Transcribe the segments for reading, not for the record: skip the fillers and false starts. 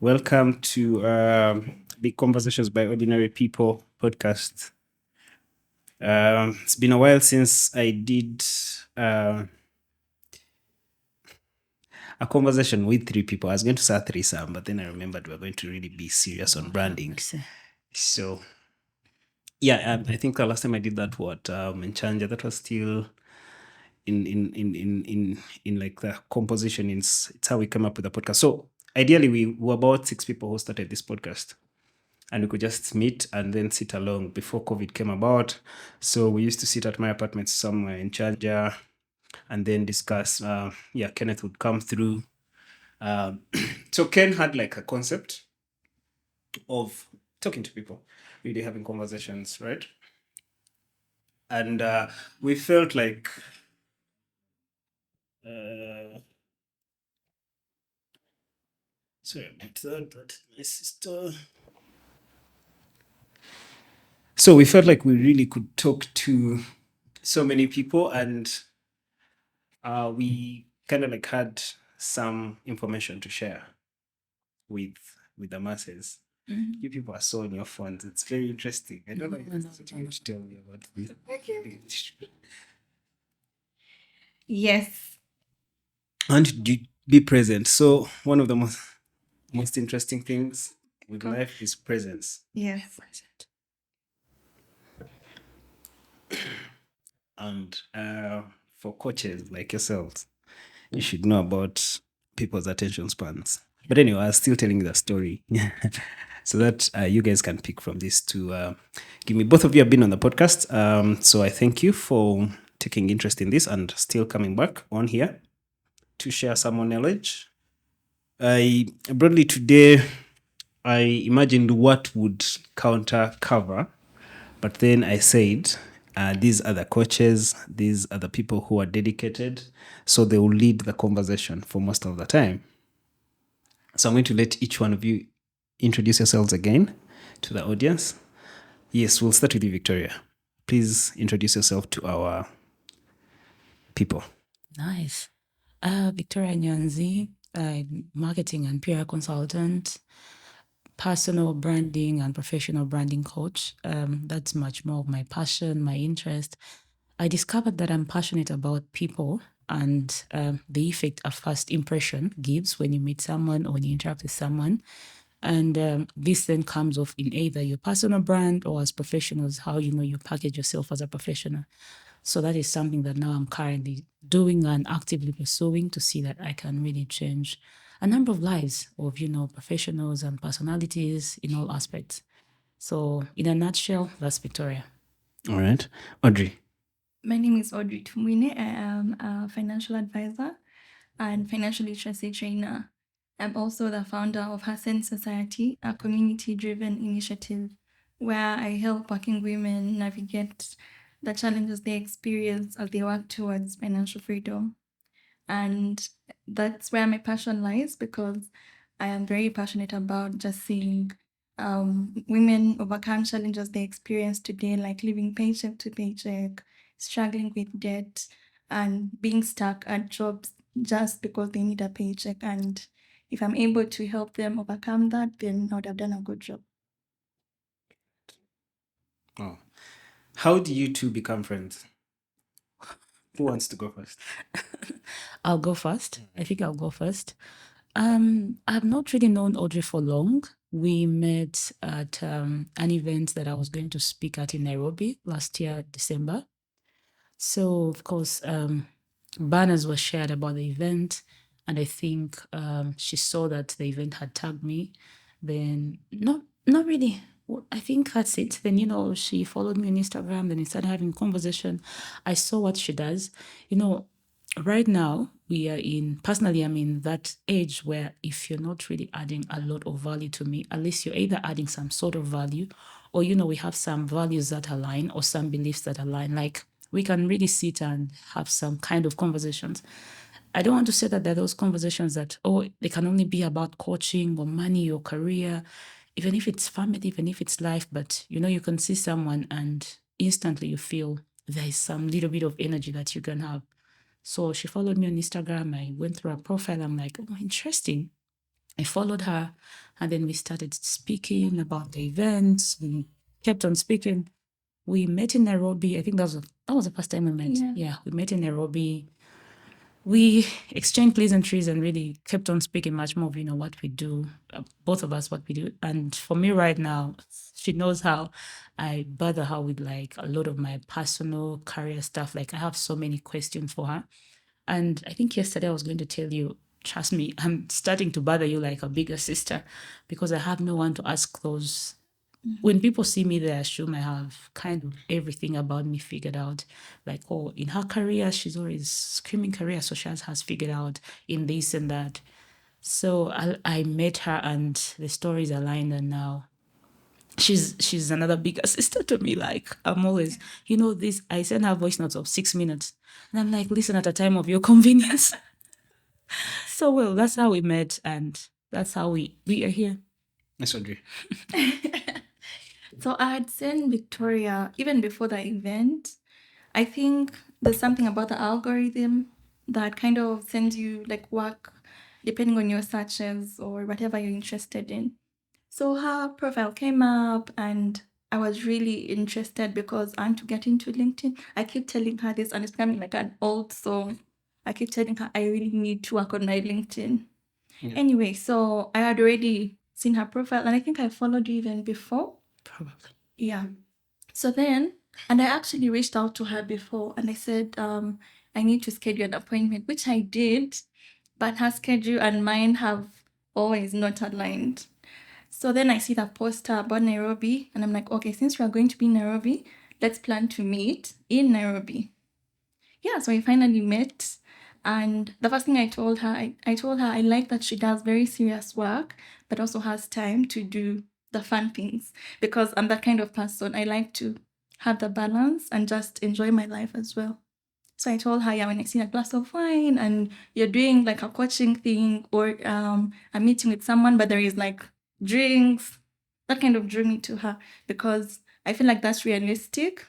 Welcome to Big Conversations by Ordinary People podcast. It's been a while since I did a conversation with three people. I was going to say threesome, but then I remembered we were going to really be serious on branding. So, yeah, I think the last time I did that, in Chanja, that was still in like the composition. It's how we came up with the podcast. So ideally, we were about 6 people who started this podcast. And we could just meet and then sit along before COVID came about. So we used to sit at my apartment somewhere in Chanja and then discuss. Kenneth would come through. So Ken had like a concept of talking to people, really having conversations, right? And we felt like sorry about that, but my sister. So we felt like we really could talk to so many people, and we kind of like had some information to share with the masses. You people are so on your phones. It's very interesting. I don't know if there's something to tell me about this. Yes. And you be present. So one of the most interesting things with life is presence. Yes. And for coaches like yourselves, you should know about people's attention spans. But anyway, I was still telling you the story so that you guys can pick from this to give me. Both of you have been on the podcast. So I thank you for taking interest in this and still coming back on here to share some more knowledge. Broadly today, I imagined what would counter cover, but then I said, these are the coaches, these are the people who are dedicated, so they will lead the conversation for most of the time. So I'm going to let each one of you introduce yourselves again to the audience. Yes, we'll start with you, Victoria. Please introduce yourself to our people. Nice. Victoria Nyanzi, marketing and PR consultant, personal branding and professional branding coach. That's much more of my passion, my interest. I discovered that I'm passionate about people and the effect a first impression gives when you meet someone or when you interact with someone. And this then comes off in either your personal brand or as professionals, how you package yourself as a professional. So that is something that now I'm currently doing and actively pursuing to see that I can really change a number of lives of, professionals and personalities in all aspects. So in a nutshell, that's Victoria. All right. Audrey. My name is Audrey Tumwine. I am a financial advisor and financial literacy trainer. I'm also the founder of Hassan Society, a community-driven initiative where I help working women navigate the challenges they experience as they work towards financial freedom. And that's where my passion lies, because I am very passionate about just seeing women overcome challenges they experience today, like living paycheck to paycheck, struggling with debt, and being stuck at jobs just because they need a paycheck. And if I'm able to help them overcome that, then I would have done a good job. Oh. How do you two become friends? Who wants to go first? I'll go first. I think I'll go first. I've not really known Audrey for long. We met at an event that I was going to speak at in Nairobi last year, December. So, of course, banners were shared about the event, and I think she saw that the event had tagged me. Then, not really. I think that's it. Then, she followed me on Instagram, then we started having conversation. I saw what she does. Right now, we are personally, I'm in that age where if you're not really adding a lot of value to me, at least you're either adding some sort of value or, we have some values that align or some beliefs that align. Like we can really sit and have some kind of conversations. I don't want to say that there are those conversations that, they can only be about coaching or money or career, even if it's family, even if it's life. But, you can see someone and instantly you feel there is some little bit of energy that you can have. So she followed me on Instagram. I went through her profile. I'm like, oh, interesting. I followed her, and then we started speaking about the events. We kept on speaking. We met in Nairobi. I think that was the first time we met. Yeah, we met in Nairobi. We exchanged pleasantries and really kept on speaking much more of, what we do, both of us, what we do. And for me right now, she knows how I bother her with like a lot of my personal career stuff. Like I have so many questions for her. And I think yesterday I was going to tell you, trust me, I'm starting to bother you like a bigger sister because I have no one to ask those. When people see me, they assume I have kind of everything about me figured out. Like, oh, in her career, she's always screaming career, so she has figured out in this and that. So I met her and the stories aligned, and now she's another bigger sister to me. Like I'm always, this, I send her voice notes of 6 minutes and I'm like, listen at a time of your convenience. So well, that's how we met and that's how we are here. Yes, Audrey. So I had seen Victoria even before the event. I think there's something about the algorithm that kind of sends you like work depending on your searches or whatever you're interested in. So her profile came up and I was really interested because I want to get into LinkedIn. I keep telling her this and it's becoming like an old song. I keep telling her I really need to work on my LinkedIn. Yeah. Anyway, so I had already seen her profile and I think I followed you even before. Probably. Yeah. So then, and I actually reached out to her before and I said, I need to schedule an appointment, which I did, but her schedule and mine have always not aligned. So then I see that poster about Nairobi and I'm like, okay, since we are going to be in Nairobi, let's plan to meet in Nairobi. Yeah, so we finally met. And the first thing I told her, I told her I like that she does very serious work, but also has time to do the fun things because I'm that kind of person. I like to have the balance and just enjoy my life as well. So I told her, yeah, when I see a glass of wine and you're doing like a coaching thing or a meeting with someone, but there is like drinks, that kind of drew me to her because I feel like that's realistic.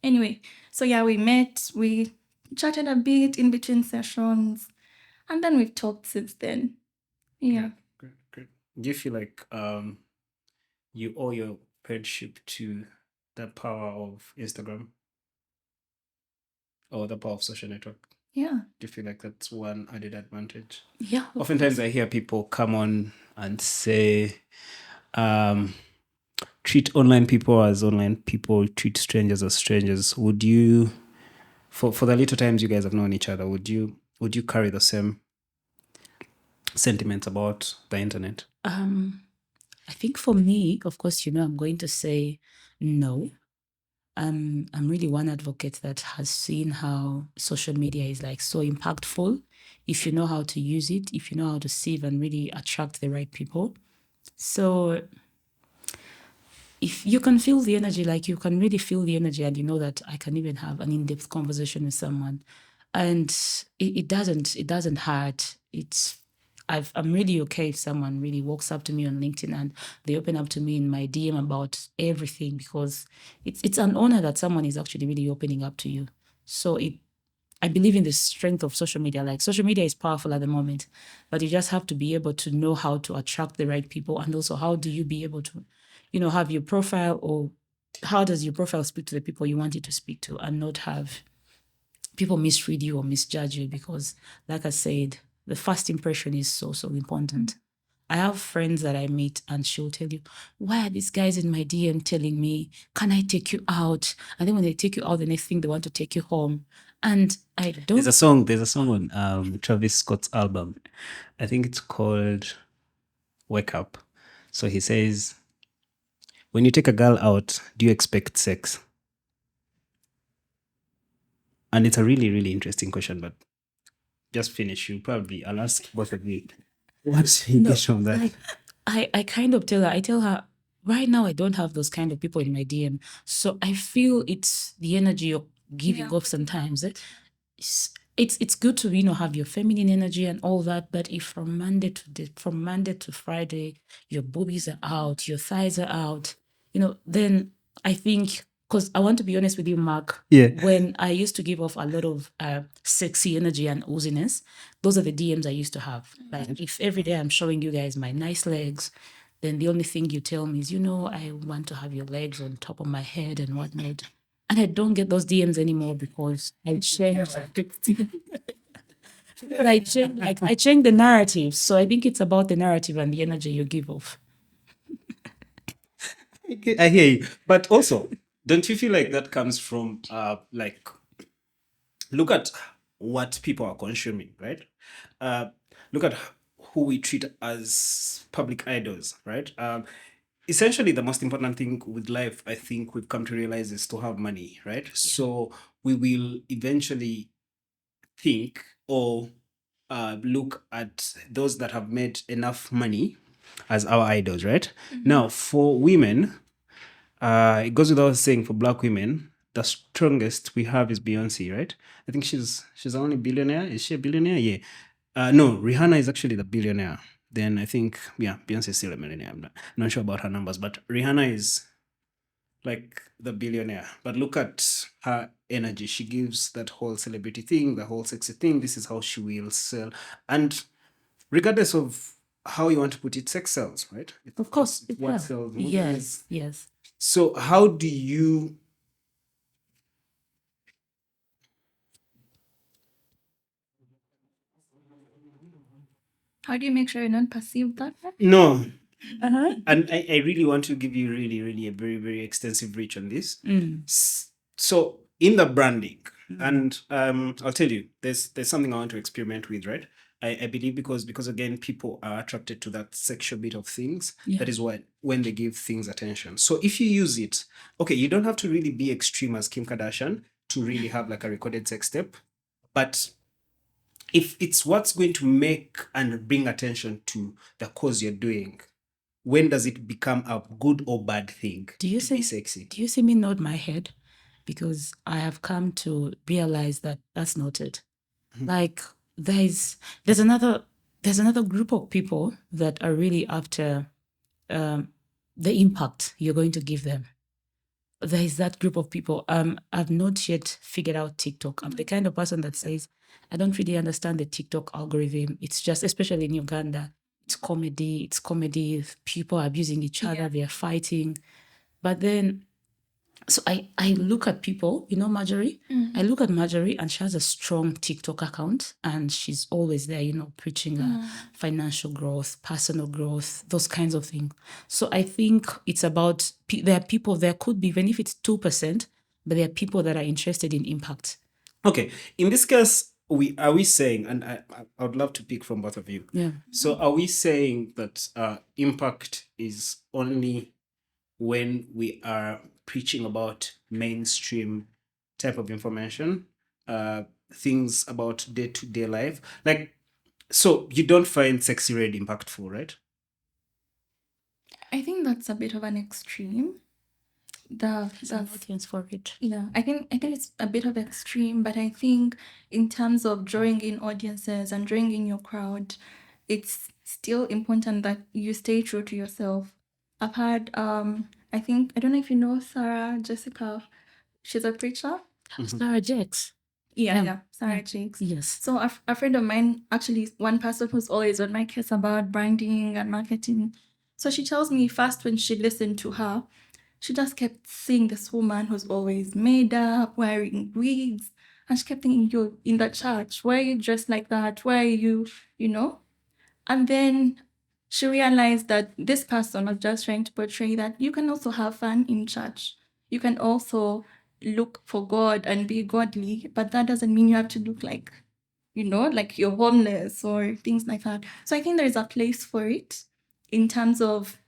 Anyway, so yeah, we met, we chatted a bit in between sessions, and then we've talked since then. Yeah. Great. Do you feel like you owe your friendship to the power of Instagram or the power of social network? Yeah. Do you feel like that's one added advantage? Yeah. Oftentimes I hear people come on and say, treat online people as online people, treat strangers as strangers. Would you, for the little times you guys have known each other, would you carry the same sentiments about the internet? I think for me, of course, I'm going to say no. I'm really one advocate that has seen how social media is like so impactful if you know how to use it, if you know how to sieve and really attract the right people. So if you can feel the energy, like you can really feel the energy and you know that I can even have an in-depth conversation with someone and it doesn't hurt. I'm really okay if someone really walks up to me on LinkedIn and they open up to me in my DM about everything because it's an honor that someone is actually really opening up to you. So I believe in the strength of social media. Like social media is powerful at the moment, but you just have to be able to know how to attract the right people and also how do you be able to, have your profile or how does your profile speak to the people you want it to speak to and not have people misread you or misjudge you because, like I said, the first impression is so important. I have friends that I meet and she'll tell you, why are these guys in my DM telling me, can I take you out? And then when they take you out, the next thing they want to take you home. And I don't... There's a song on Travis Scott's album. I think it's called Wake Up. So he says, when you take a girl out, do you expect sex? And it's a really, really interesting question, but just finish. I'll ask both of you. What's the get from that? I kind of tell her, right now I don't have those kind of people in my DM. So I feel it's the energy you're giving off sometimes. It's good to, have your feminine energy and all that, but if from Monday to Friday, your boobies are out, your thighs are out, then I think because I want to be honest with you, Mark. Yeah. When I used to give off a lot of sexy energy and ooziness, those are the DMs I used to have. Like if every day I'm showing you guys my nice legs, then the only thing you tell me is, I want to have your legs on top of my head and whatnot. And I don't get those DMs anymore because I changed. But I changed the narrative. So I think it's about the narrative and the energy you give off. I hear you. But also, don't you feel like that comes from look at what people are consuming, right? Look at who we treat as public idols, right? Essentially, the most important thing with life, I think we've come to realize, is to have money, right? So we will eventually think or look at those that have made enough money as our idols, right? Now, for women, it goes without saying, for Black women, the strongest we have is Beyonce, right? I think she's the only billionaire. Is she a billionaire? Yeah. No, Rihanna is actually the billionaire. Then I think, Beyonce is still a millionaire. I'm not sure about her numbers, but Rihanna is like the billionaire. But look at her energy. She gives that whole celebrity thing, the whole sexy thing. This is how she will sell. And regardless of how you want to put it, sex sells, right? Of course, It's what sells. Yes. So how do you make sure you're not perceived that way? No. Uh-huh. And I really want to give you really a very, very extensive reach on this. So in the branding, and I'll tell you, there's something I want to experiment with, right? I believe because again, people are attracted to that sexual bit of things. Yeah. That is when they give things attention. So if you use it, okay, you don't have to really be extreme as Kim Kardashian to really have like a recorded sex tape, but if it's what's going to make and bring attention to the cause you're doing, when does it become a good or bad thing Do you to be sexy? Do you see me nod my head? Because I have come to realize that that's not it. Like there's another group of people that are really after the impact you're going to give them. There is that group of people. I've not yet figured out TikTok. I'm the kind of person that says, I don't really understand the TikTok algorithm. It's just, especially in Uganda, it's comedy. People are abusing each other. They're fighting. But then, so I look at people, Marjorie. I look at Marjorie and she has a strong TikTok account and she's always there, preaching financial growth, personal growth, those kinds of things. So I think it's about, there are people, there could be, even if it's 2%, but there are people that are interested in impact. Okay. In this case, are we saying, and I would love to pick from both of you. Yeah. So are we saying that impact is only when we are preaching about mainstream type of information, things about day-to-day life? Like, so you don't find Sexy Red impactful, right? I think that's a bit of an extreme. There's an audience for it. Yeah, I think it's a bit of extreme, but I think in terms of drawing in audiences and drawing in your crowd, it's still important that you stay true to yourself. I've had I don't know if you know Sarah Jessica. She's a preacher. Sarah Jakes. Yeah, Sarah Jakes. Yes. So a friend of mine, actually one person who's always on my case about branding and marketing. So she tells me first when she listened to her, she just kept seeing this woman who's always made up, wearing wigs. And she kept thinking, you're in the church. Why are you dressed like that? Why are you, And then she realized that this person was just trying to portray that you can also have fun in church. You can also look for God and be godly, but that doesn't mean you have to look like, like you're homeless or things like that. So I think there is a place for it in terms of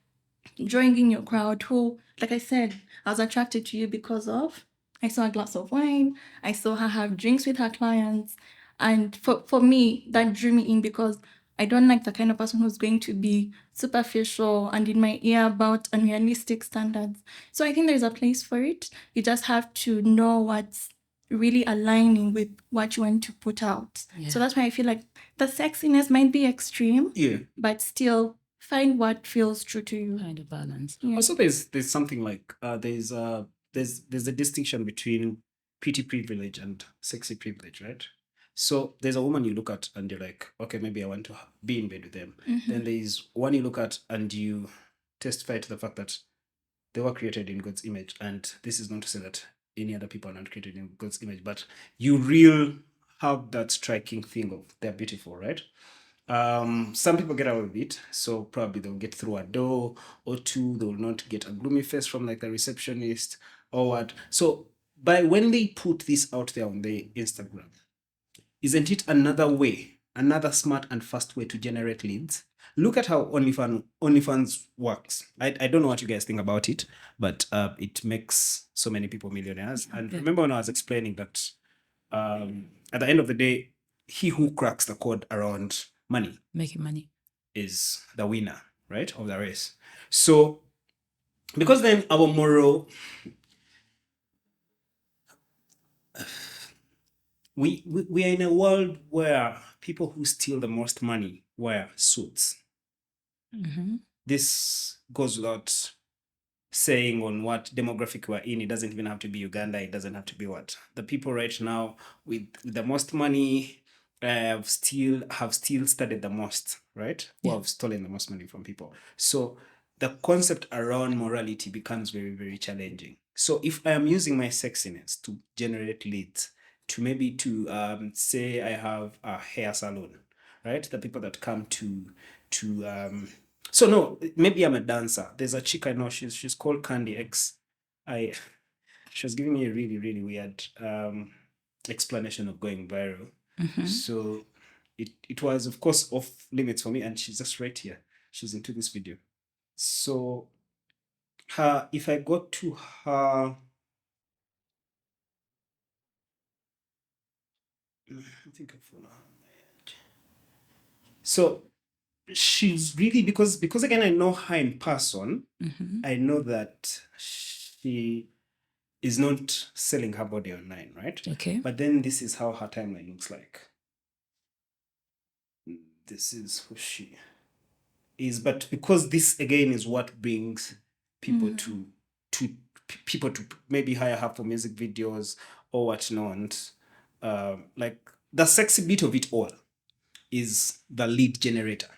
drawing in your crowd who, like I said, I was attracted to you because of, I saw a glass of wine, I saw her have drinks with her clients. And for me, that drew me in because I don't like the kind of person who's going to be superficial and in my ear about unrealistic standards. So I think there's a place for it. You just have to know what's really aligning with what you want to put out. Yeah. So that's why I feel like the sexiness might be extreme, but still find what feels true to you. Find a balance. Yeah. Also, there's something like there's there's a distinction between pretty privilege and sexy privilege, right? So there's a woman you look at and you're like, okay, maybe I want to be in bed with them. Then there's one you look at and you testify to the fact that they were created in God's image. And this is not to say that any other people are not created in God's image, but you real have that striking thing of they're beautiful, right? Some people get away with it, so probably they'll get through a door or two. They will not get a gloomy face from like the receptionist or what. So by when they put this out there on the Instagram, isn't it another way, another smart and fast way to generate leads? Look at how OnlyFans works. I don't know what you guys think about it, but it makes so many people millionaires. And remember when I was explaining that at the end of the day, he who cracks the code around money Making money. is the winner, right, of the race. So because then our moral, we are in a world where people who steal the most money wear suits. This goes without saying on what demographic we're in. It doesn't even have to be Uganda. It doesn't have to be what the people right now with the most money have still studied the most, right? Who have stolen the most money from people. So the concept around morality becomes very, very challenging. So if I am using my sexiness to generate leads, to maybe to say I have a hair salon, right? The people that come to so no, maybe I'm a dancer. There's a chick I know, she's called Candy X. She was giving me a really, really weird explanation of going viral. So it was of course off limits for me, and she's just right here. She's into this video. So if I go to her, I think I follow her. So she's really, because again I know her in person. I know that she is not selling her body online, right? Okay. But then this is how her timeline looks like. This is who she is. But because this again is what brings people to people to maybe hire her for music videos or whatnot. Like the sexy bit of it all is the lead generator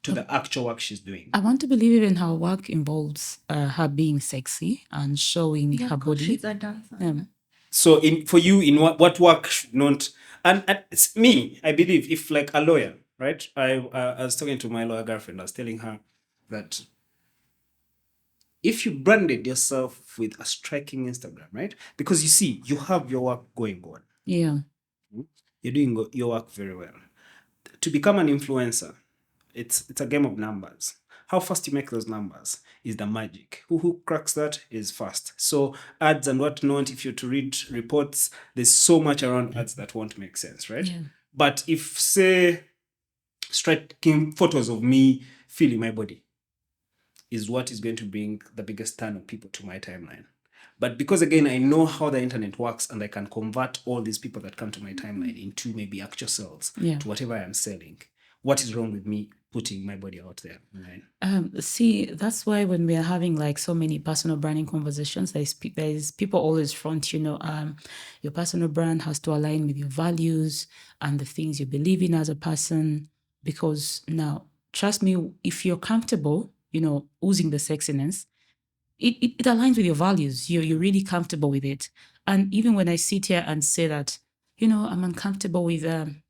to the actual work she's doing. I want to believe even her work involves her being sexy and showing her body. She's a dancer. So for you, in what work should not, and it's me, I believe, if like a lawyer, right? I was talking to my lawyer girlfriend, I was telling her that if you branded yourself with a striking Instagram, right? Because you see, you have your work going on. Yeah. You're doing your work very well. To become an influencer, it's a game of numbers. How fast you make those numbers is the magic. Who cracks that is fast. So ads and whatnot, if you're to read reports, there's so much around ads that won't make sense, right? Yeah. But if, say, striking photos of me feeling my body is what is going to bring the biggest turn of people to my timeline. But because again, I know how the internet works and I can convert all these people that come to my timeline into maybe actual sales to whatever I am selling. What is wrong with me putting my body out there? Right? See, that's why when we are having like so many personal branding conversations, there's people always front, your personal brand has to align with your values and the things you believe in as a person. Because now, trust me, if you're comfortable, oozing the sexiness, it aligns with your values. You're really comfortable with it. And even when I sit here and say that, I'm uncomfortable with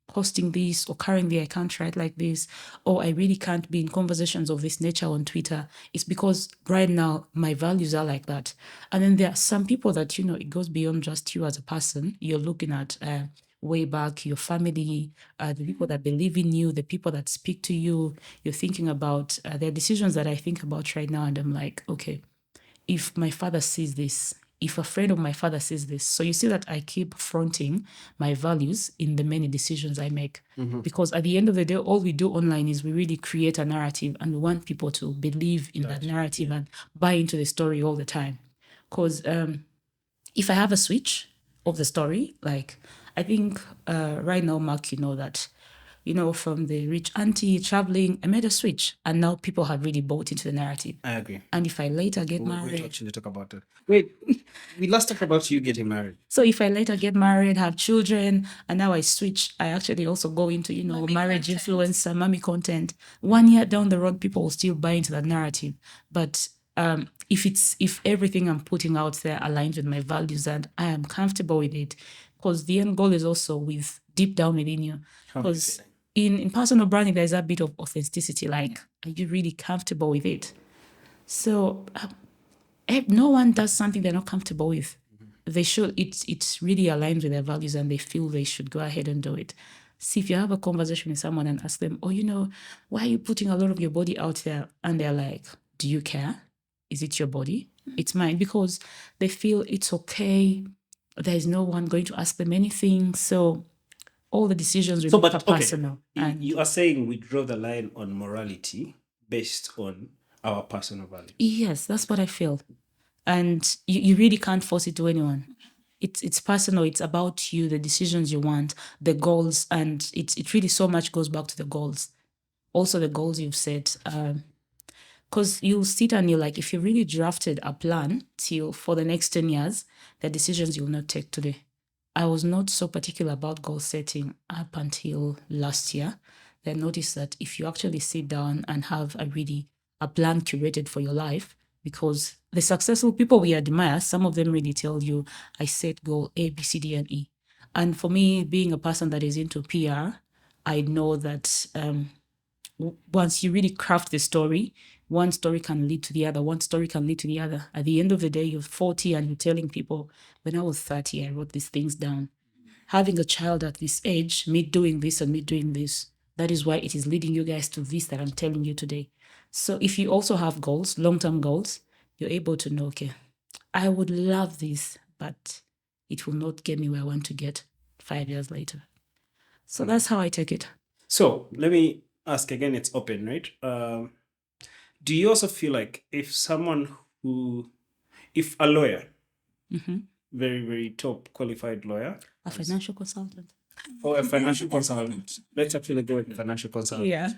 posting this, or currently I can't write like this, or I really can't be in conversations of this nature on Twitter, it's because right now my values are like that. And then there are some people that, it goes beyond just you as a person. You're looking at way back, your family, the people that believe in you, the people that speak to you. You're thinking about their decisions that I think about right now, and I'm like, okay, if my father sees this, if a friend of my father sees this. So you see that I keep fronting my values in the many decisions I make. Because at the end of the day, all we do online is we really create a narrative, and we want people to believe in that narrative and buy into the story all the time. Because if I have a switch of the story, like I think right now, Mark, that from the rich auntie traveling, I made a switch. And now people have really bought into the narrative. I agree. And if I later get We'll married. actually talk about it. Wait, we last talked about you getting married. So if I later get married, have children, and now I switch, I actually also go into, marriage influencer, mommy content. 1 year down the road, people will still buy into that narrative. But if everything I'm putting out there aligns with my values and I am comfortable with it, because the end goal is also with deep down within you. Because in personal branding, there's a bit of authenticity. Like, are you really comfortable with it? So no one does something they're not comfortable with. They should. It's really aligned with their values, and they feel they should go ahead and do it. See, if you have a conversation with someone and ask them, why are you putting a lot of your body out there? And they're like, do you care? Is it your body? It's mine. Because they feel it's okay. There's no one going to ask them anything. So all the decisions will be personal. And you are saying we draw the line on morality based on our personal values. Yes, that's what I feel. And you really can't force it to anyone. It's personal. It's about you, the decisions you want, the goals, and it really so much goes back to the goals. Also the goals you've set. Because you'll sit and you're like, if you really drafted a plan for the next 10 years, the decisions you will not take today. I was not so particular about goal setting up until last year. Then I noticed that if you actually sit down and have a plan curated for your life, because the successful people we admire, some of them really tell you, I set goal A, B, C, D, and E. And for me, being a person that is into PR, I know that once you really craft the story, one story can lead to the other, one story can lead to the other. At the end of the day, you're 40 and you're telling people, when I was 30, I wrote these things down. Having a child at this age, me doing this and me doing this, that is why it is leading you guys to this that I'm telling you today. So if you also have goals, long-term goals, you're able to know, okay, I would love this, but it will not get me where I want to get 5 years later. So that's how I take it. So let me ask again, it's open, right? Do you also feel like if a lawyer, very, very top qualified lawyer, a financial consultant, or a financial consultant, let's actually go with financial consultant. Yeah.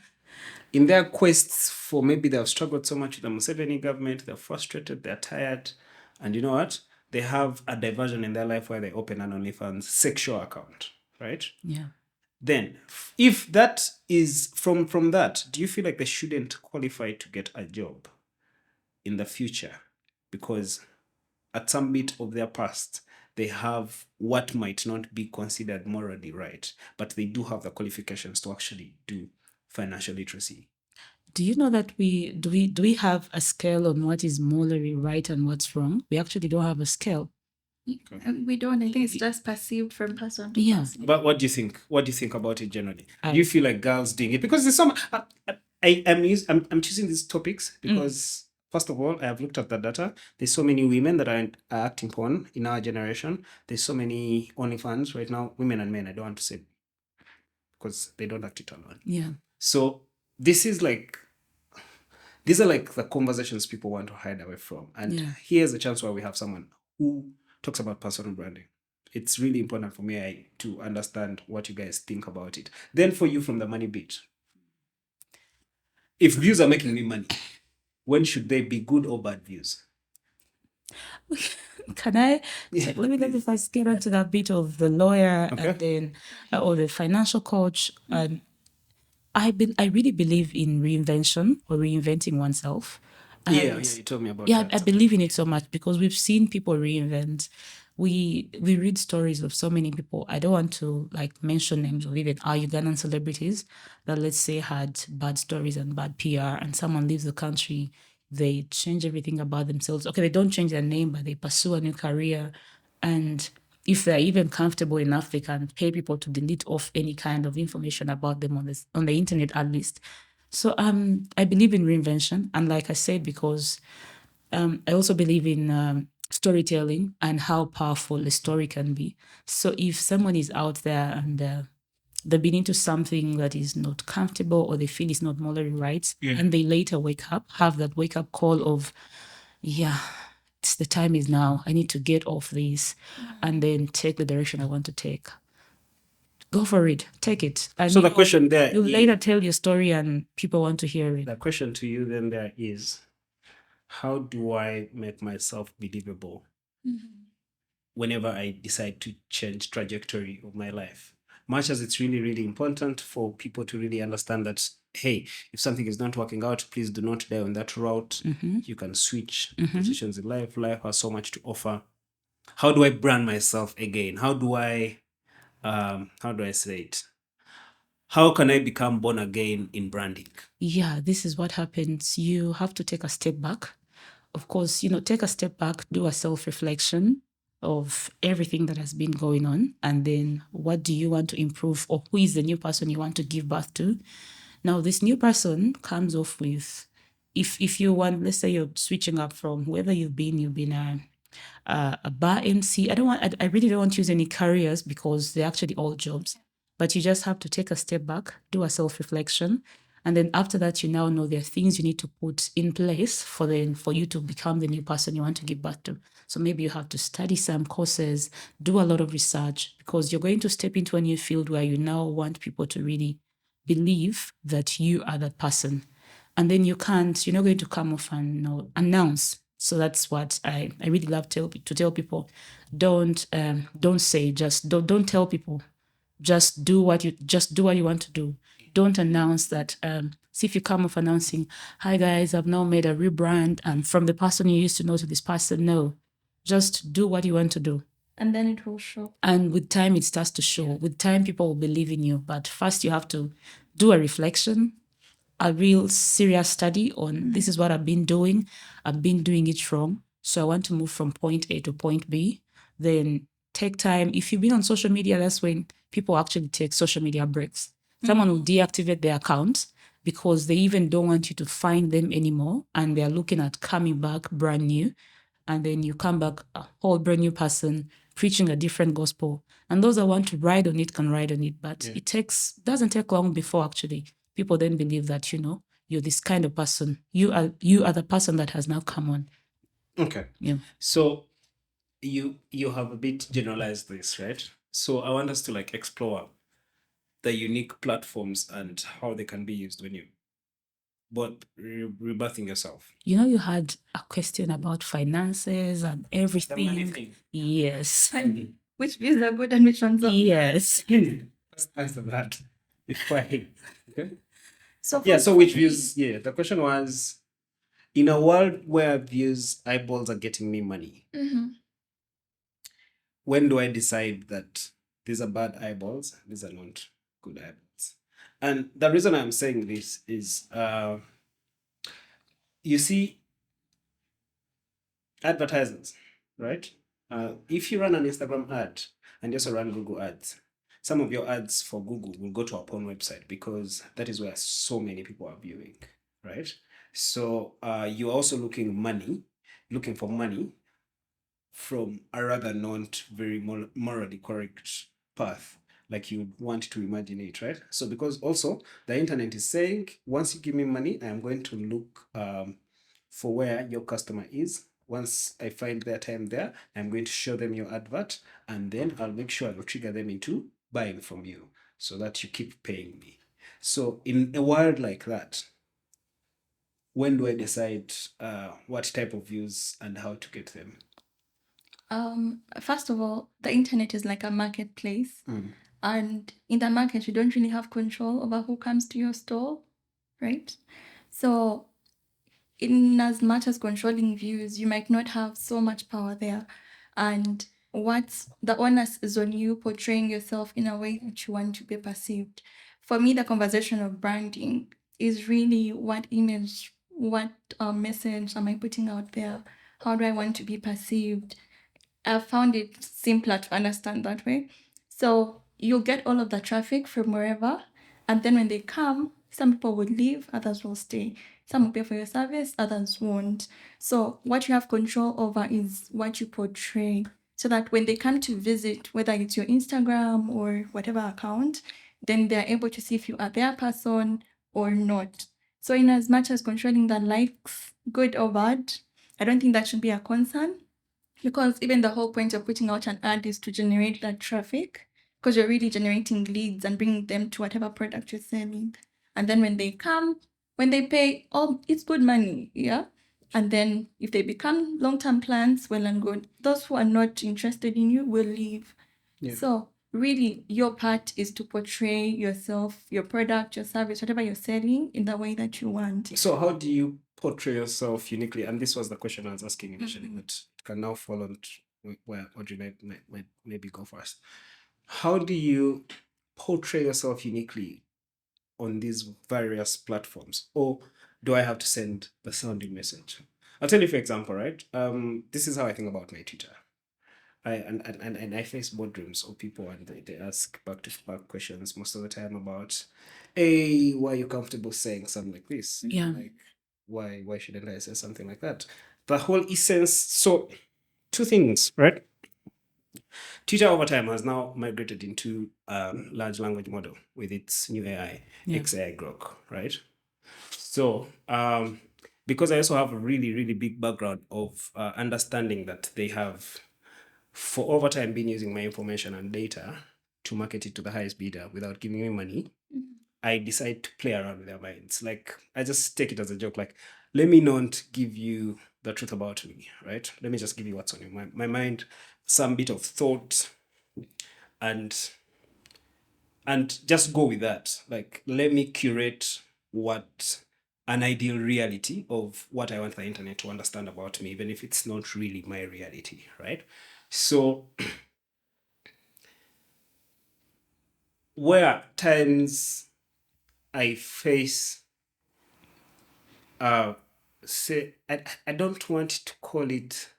In their quests for maybe they've struggled so much with the Museveni government, they're frustrated, they're tired, and you know what? They have a diversion in their life where they open an OnlyFans sexual account, right? Yeah. Then, if that is from that, do you feel like they shouldn't qualify to get a job in the future? Because at some bit of their past, they have what might not be considered morally right, but they do have the qualifications to actually do financial literacy. Do you know that do we have a scale on what is morally right and what's wrong? We actually don't have a scale. We don't. I think it's just perceived from person to person. But what do you think? What do you think about it generally? Do you feel like girls doing it? Because there's some. I'm choosing these topics because first of all, I have looked at the data. There's so many women that are acting porn in our generation. There's so many OnlyFans right now, women and men. I don't want to say because they don't act it alone. Yeah. So these are like the conversations people want to hide away from. And here's a chance where we have someone who talks about personal branding. It's really important for me to understand what you guys think about it. Then for you from the money bit, if views are making me money, when should they be good or bad views? Can I? Yeah, let me first get onto that bit of the lawyer and then or the financial coach. And I really believe in reinvention or reinventing oneself. You told me about that. I believe in it so much because we've seen people reinvent. We read stories of so many people. I don't want to mention names of even our Ugandan celebrities that, let's say, had bad stories and bad PR, and someone leaves the country, they change everything about themselves. Okay, they don't change their name, but they pursue a new career. And if they're even comfortable enough, they can pay people to delete off any kind of information about them on the internet at least. So I believe in reinvention. And like I said, because I also believe in storytelling and how powerful a story can be. So if someone is out there and they've been into something that is not comfortable or they feel it's not morally right, and they later have that wake-up call of, it's the time is now. I need to get off this and then take the direction I want to take. go for it. Take it. And So the question there you is, later tell your story and people want to hear it. the question to you then there is, how do I make myself believable whenever I decide to change trajectory of my life? Much as it's really, really important for people to really understand that, hey, if something is not working out, please do not die on that route. You can switch positions in life. Life has so much to offer. How do I brand myself again? How do I say it? How can I become born again in branding? Yeah, this is what happens. You have to take a step back. Of course, take a step back, do a self-reflection of everything that has been going on, and then what do you want to improve, or who is the new person you want to give birth to? Now, this new person comes off with, if you want, let's say you're switching up from whoever you've been a bar MC. I really don't want to use any careers because they're actually all jobs, but you just have to take a step back, do a self-reflection. And then after that, you now know there are things you need to put in place for you to become the new person you want to give birth to. So maybe you have to study some courses, do a lot of research, because you're going to step into a new field where you now want people to really believe that you are that person. And then you're not going to come off and announce. So that's what I really love to tell people. Don't say, just don't tell people. Just do what you want to do. Don't announce that. See, if you come off announcing, "Hi guys, I've now made a rebrand, and from the person you used to know to this person." No, just do what you want to do. And then it will show. And with time, it starts to show. With time, people will believe in you. But first, you have to do a reflection, a real serious study on this is what I've been doing. I've been doing it wrong. So I want to move from point A to point B. Then take time. If you've been on social media, that's when people actually take social media breaks. Someone will deactivate their account because they even don't want you to find them anymore. And they're looking at coming back brand new. And then you come back a whole brand new person preaching a different gospel. And those that want to ride on it can ride on it. But it doesn't take long before actually people then believe that, you're this kind of person. You are the person that has now come on. Okay. Yeah. So you have a bit generalized this, right? So I want us to explore the unique platforms and how they can be used when you rebirthing yourself. You had a question about finances and everything. The money thing. Yes. Which views are good and which ones are? Yes. Let's answer that before I. Okay. So So which views? Yeah, the question was, in a world where views eyeballs are getting me money, when do I decide that these are bad eyeballs, these are not good eyeballs? And the reason I'm saying this is, you see, advertisers, right? If you run an Instagram ad and you also run Google ads, some of your ads for Google will go to our porn website because that is where so many people are viewing, right? So you're also looking for money from a rather not very morally correct path, like you want to imagine it, right? So because also the internet is saying, once you give me money, I am going to look for where your customer is. Once I find their time there, I'm going to show them your advert, and then I'll make sure I'll trigger them into buying from you so that you keep paying me. So in a world like that, when do I decide what type of views and how to get them? First of all, the internet is like a marketplace. And in the market, you don't really have control over who comes to your store, right? So in as much as controlling views, you might not have so much power there. And what the onus is on you portraying yourself in a way that you want to be perceived. For me, the conversation of branding is really what image, what message am I putting out there? How do I want to be perceived? I've found it simpler to understand that way. So you'll get all of the traffic from wherever, and then when they come, some people will leave, others will stay. Some will pay for your service, others won't. So what you have control over is what you portray, so that when they come to visit, whether it's your Instagram or whatever account, then they're able to see if you are their person or not. So in as much as controlling the likes, good or bad, I don't think that should be a concern. Because even the whole point of putting out an ad is to generate that traffic. because you're really generating leads and bringing them to whatever product you're selling. And then when they come, when they pay, oh, it's good money, yeah? And then if they become long-term plans, well and good. Those who are not interested in you will leave. Yeah. So really, your part is to portray yourself, your product, your service, whatever you're selling in the way that you want. So how do you portray yourself uniquely? And this was the question I was asking initially, but it can now fall on where Audrey might maybe go first. How do you portray yourself uniquely on these various platforms? Or do I have to send the sounding message? I'll tell you, for example, right? This is how I think about my Twitter. I face boardrooms of people and they ask back to back questions most of the time about, hey, why are you comfortable saying something like this? Yeah. Like, why shouldn't I say something like that? The whole essence. So, two things, right? Twitter over time has now migrated into large language model with its new AI, Yeah. XAI Grok, right? So, because I also have a really, really big background of understanding that they have, for over time, been using my information and data to market it to the highest bidder without giving me money, I decide to play around with their minds. Like, I just take it as a joke. Like, let me not give you the truth about me, right? Let me just give you what's on my mind, some bit of thought, and just go with that. Like, let me curate what an ideal reality of what I want the internet to understand about me, even if it's not really my reality, right? So where at times I face say I don't want to call it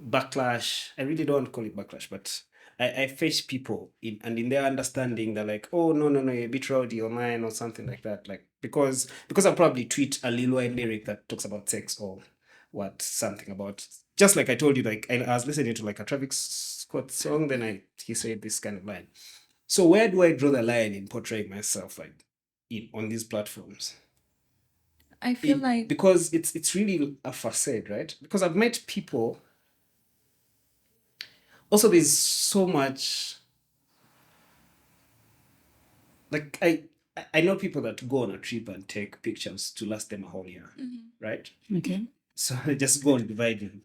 backlash. I really don't want to call it backlash, but I face people in their understanding, they're like, oh no, you're a bit rowdy online or something like that. Like because I'll probably tweet a Lil Wayne lyric that talks about sex or something about, just like I told you, like I was listening to like a Travis Scott song, then he said this kind of line. So where do I draw the line in portraying myself like on these platforms? I feel like because it's really a facade, right? Because I've met people. Also, there's so much. Like I know people that go on a trip and take pictures to last them a whole year, right? Okay. So I just go and divide them.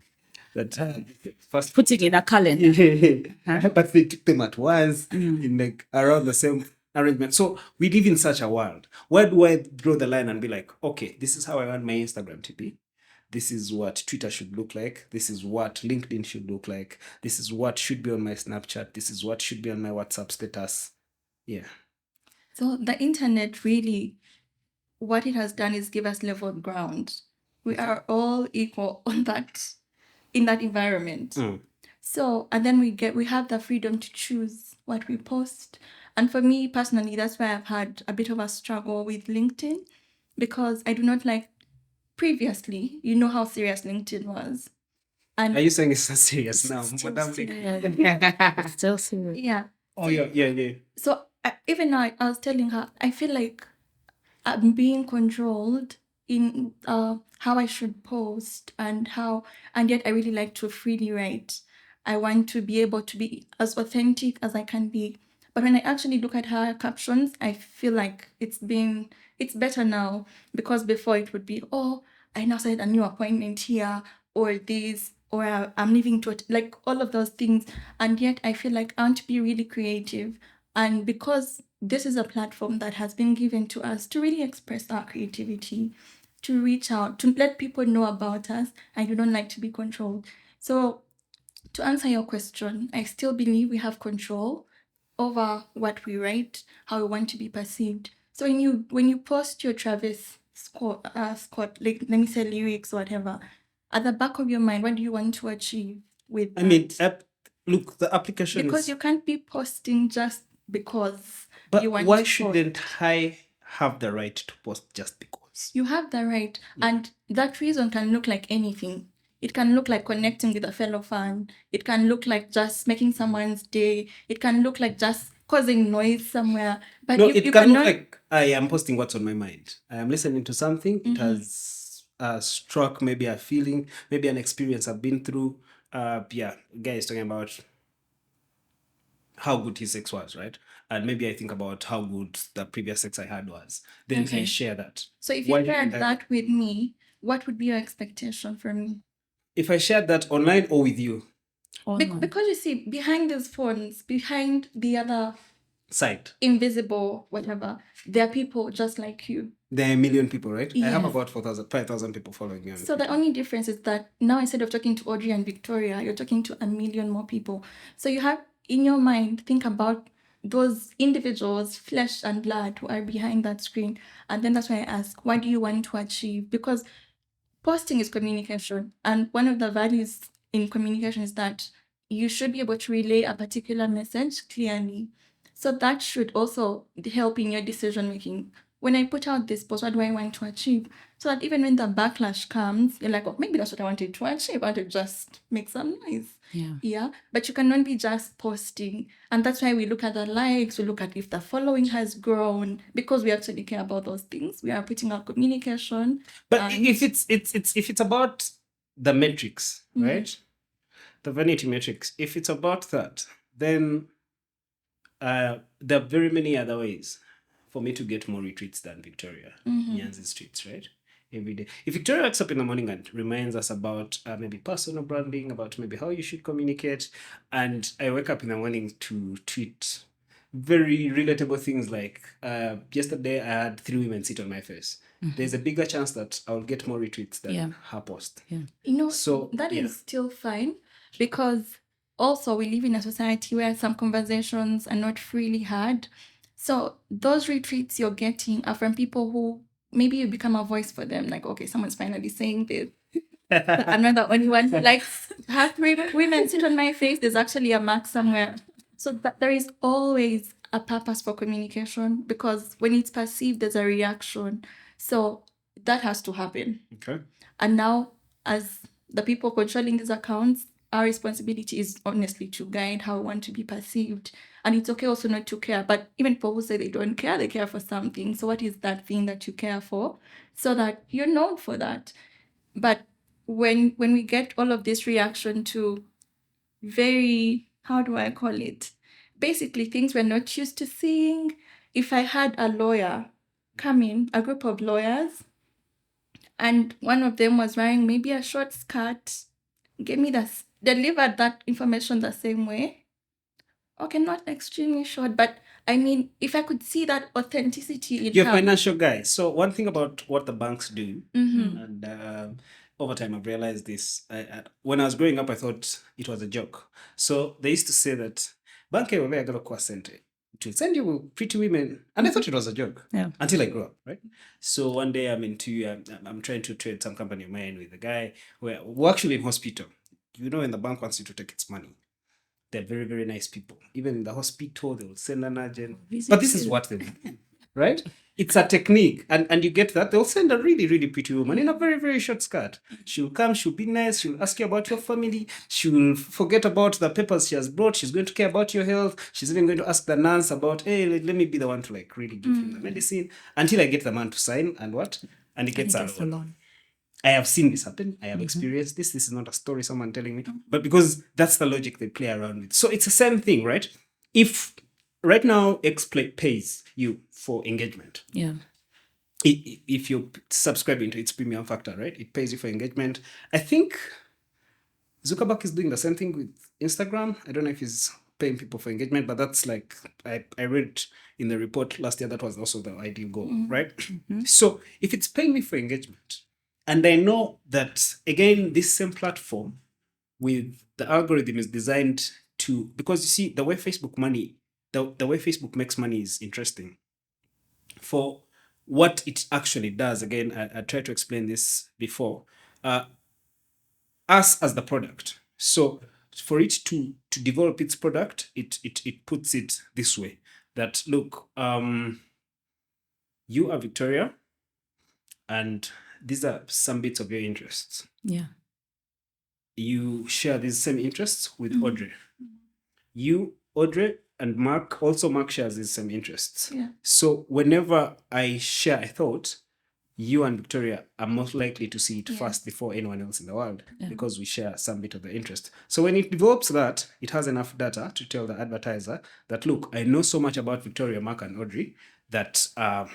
That first Put it in a calendar. but they took them at once in like around the same arrangement. So we live in such a world. Where do I draw the line and be like, okay, this is how I want my Instagram to be. This is what Twitter should look like. This is what LinkedIn should look like. This is what should be on my Snapchat. This is what should be on my WhatsApp status. Yeah. so. The internet really, what it has done is give us level ground. We are all equal on that, in that environment. So, and then we have the freedom to choose what we post. And for me personally, that's why I've had a bit of a struggle with LinkedIn, because I do not like, previously, you know how serious LinkedIn was. And Are you saying it's so serious now? Still Madam serious. Still serious. yeah. Oh, yeah. So even now, I was telling her, I feel like I'm being controlled in how I should post and yet I really like to freely write. I want to be able to be as authentic as I can be. But when I actually look at her captions, I feel like it's better now, because before it would be, oh, I now said a new appointment here, or this, or I'm leaving to like all of those things. And yet I feel like I want to be really creative. And because this is a platform that has been given to us to really express our creativity, to reach out, to let people know about us, and you don't like to be controlled. So to answer your question, I still believe we have control over what we write, how we want to be perceived. So when you post your Travis Scott, like let me say lyrics or whatever, at the back of your mind, what do you want to achieve with that? I mean, look, the application Because is. you can't be posting just because But you want why to post. shouldn't I have the right to post just because? You have the right, and that reason can look like anything. It can look like connecting with a fellow fan. It can look like just making someone's day. It can look like just causing noise somewhere. But No, you it can cannot... look like I am posting what's on my mind. I am listening to something. It has struck maybe a feeling, maybe an experience I've been through. Yeah, guy is talking about how good his sex was, right? And maybe I think about how good the previous sex I had was. Then I share that. So if you shared that with me, what would be your expectation from me? If I shared that online or with you? Because you see, behind these phones, behind the other side, invisible, whatever, there are people just like you. There are a million people, right? Yeah. I have about 5,000 people following me. So the only difference is that now instead of talking to Audrey and Victoria, you're talking to a million more people. So you have in your mind, think about those individuals, flesh and blood, who are behind that screen. And then that's why I ask, what do you want to achieve? Because posting is communication. And one of the values in communication is that you should be able to relay a particular message clearly. So that should also help in your decision making. When I put out this post, what do I want to achieve? So that even when the backlash comes, you're like, oh, maybe that's what I wanted to achieve. I want to just make some noise. Yeah. But you cannot be just posting. And that's why we look at the likes, we look at if the following has grown, because we actually care about those things. We are putting out communication. But if it's about the metrics, right? The vanity metrics, if it's about that, then there are very many other ways for me to get more retweets than Victoria. Nyanzi's tweets, right? Every day. If Victoria wakes up in the morning and reminds us about maybe personal branding, about maybe how you should communicate, and I wake up in the morning to tweet very relatable things like yesterday I had 3 women sit on my face. There's a bigger chance that I'll get more retweets than her post. So that is still fine, because also we live in a society where some conversations are not freely had. So those retweets you're getting are from people who maybe you become a voice for them. Like, okay, someone's finally saying this. I'm not the only one who likes have 3 women sit on my face. There's actually a mark somewhere. So there is always a purpose for communication, because when it's perceived, there's a reaction. So that has to happen. Okay. And now, as the people controlling these accounts, our responsibility is honestly to guide how we want to be perceived. And it's okay also not to care. But even people who say they don't care, they care for something. So what is that thing that you care for? So that you're known for that. But when we get all of this reaction to very, how do I call it? Basically things we're not used to seeing. If I had a lawyer come in, a group of lawyers, and one of them was wearing maybe a short skirt, delivered that information the same way. Okay, not extremely short, but I mean, if I could see that authenticity in You're a her. financial guy. So one thing about what the banks do, and over time I've realized this. When I was growing up, I thought it was a joke. So they used to say that bank to send you with pretty women, and I thought it was a joke until I grew up, right? So one day I'm trying to trade some company of mine with a guy where we're actually in hospital. You know, when the bank wants you to take its money, they're very, very nice people. Even in the hospital, they will send an agent. But this is what they do, right? It's a technique. And you get that. They'll send a really, really pretty woman in a very, very short skirt. She'll come, she'll be nice, she'll ask you about your family, she'll forget about the papers she has brought, she's going to care about your health, she's even going to ask the nurse about, hey, let me be the one to like really give him the medicine, until I get the man to sign, and what? And he gets a loan. I have seen this happen. I have experienced this. This is not a story someone telling me, but because that's the logic they play around with. So it's the same thing, right? If right now X pays you for engagement, if you're subscribing to its premium factor, right? It pays you for engagement. I think Zuckerberg is doing the same thing with Instagram. I don't know if he's paying people for engagement, but that's like I read in the report last year that was also the ideal goal, right? So if it's paying me for engagement, and I know that, again, this same platform with the algorithm is designed to, because you see, the way Facebook makes money is interesting. For what it actually does, again, I tried to explain this before, us as the product. So for it to develop its product, it puts it this way, that, look, you are Victoria, and these are some bits of your interests. You share these same interests with Audrey. You, Audrey, and Mark shares these same interests. So whenever I share a thought, you and Victoria are most likely to see it first before anyone else in the world, because we share some bit of the interest. So when it develops that, it has enough data to tell the advertiser that, look, I know so much about Victoria, Mark, and Audrey that I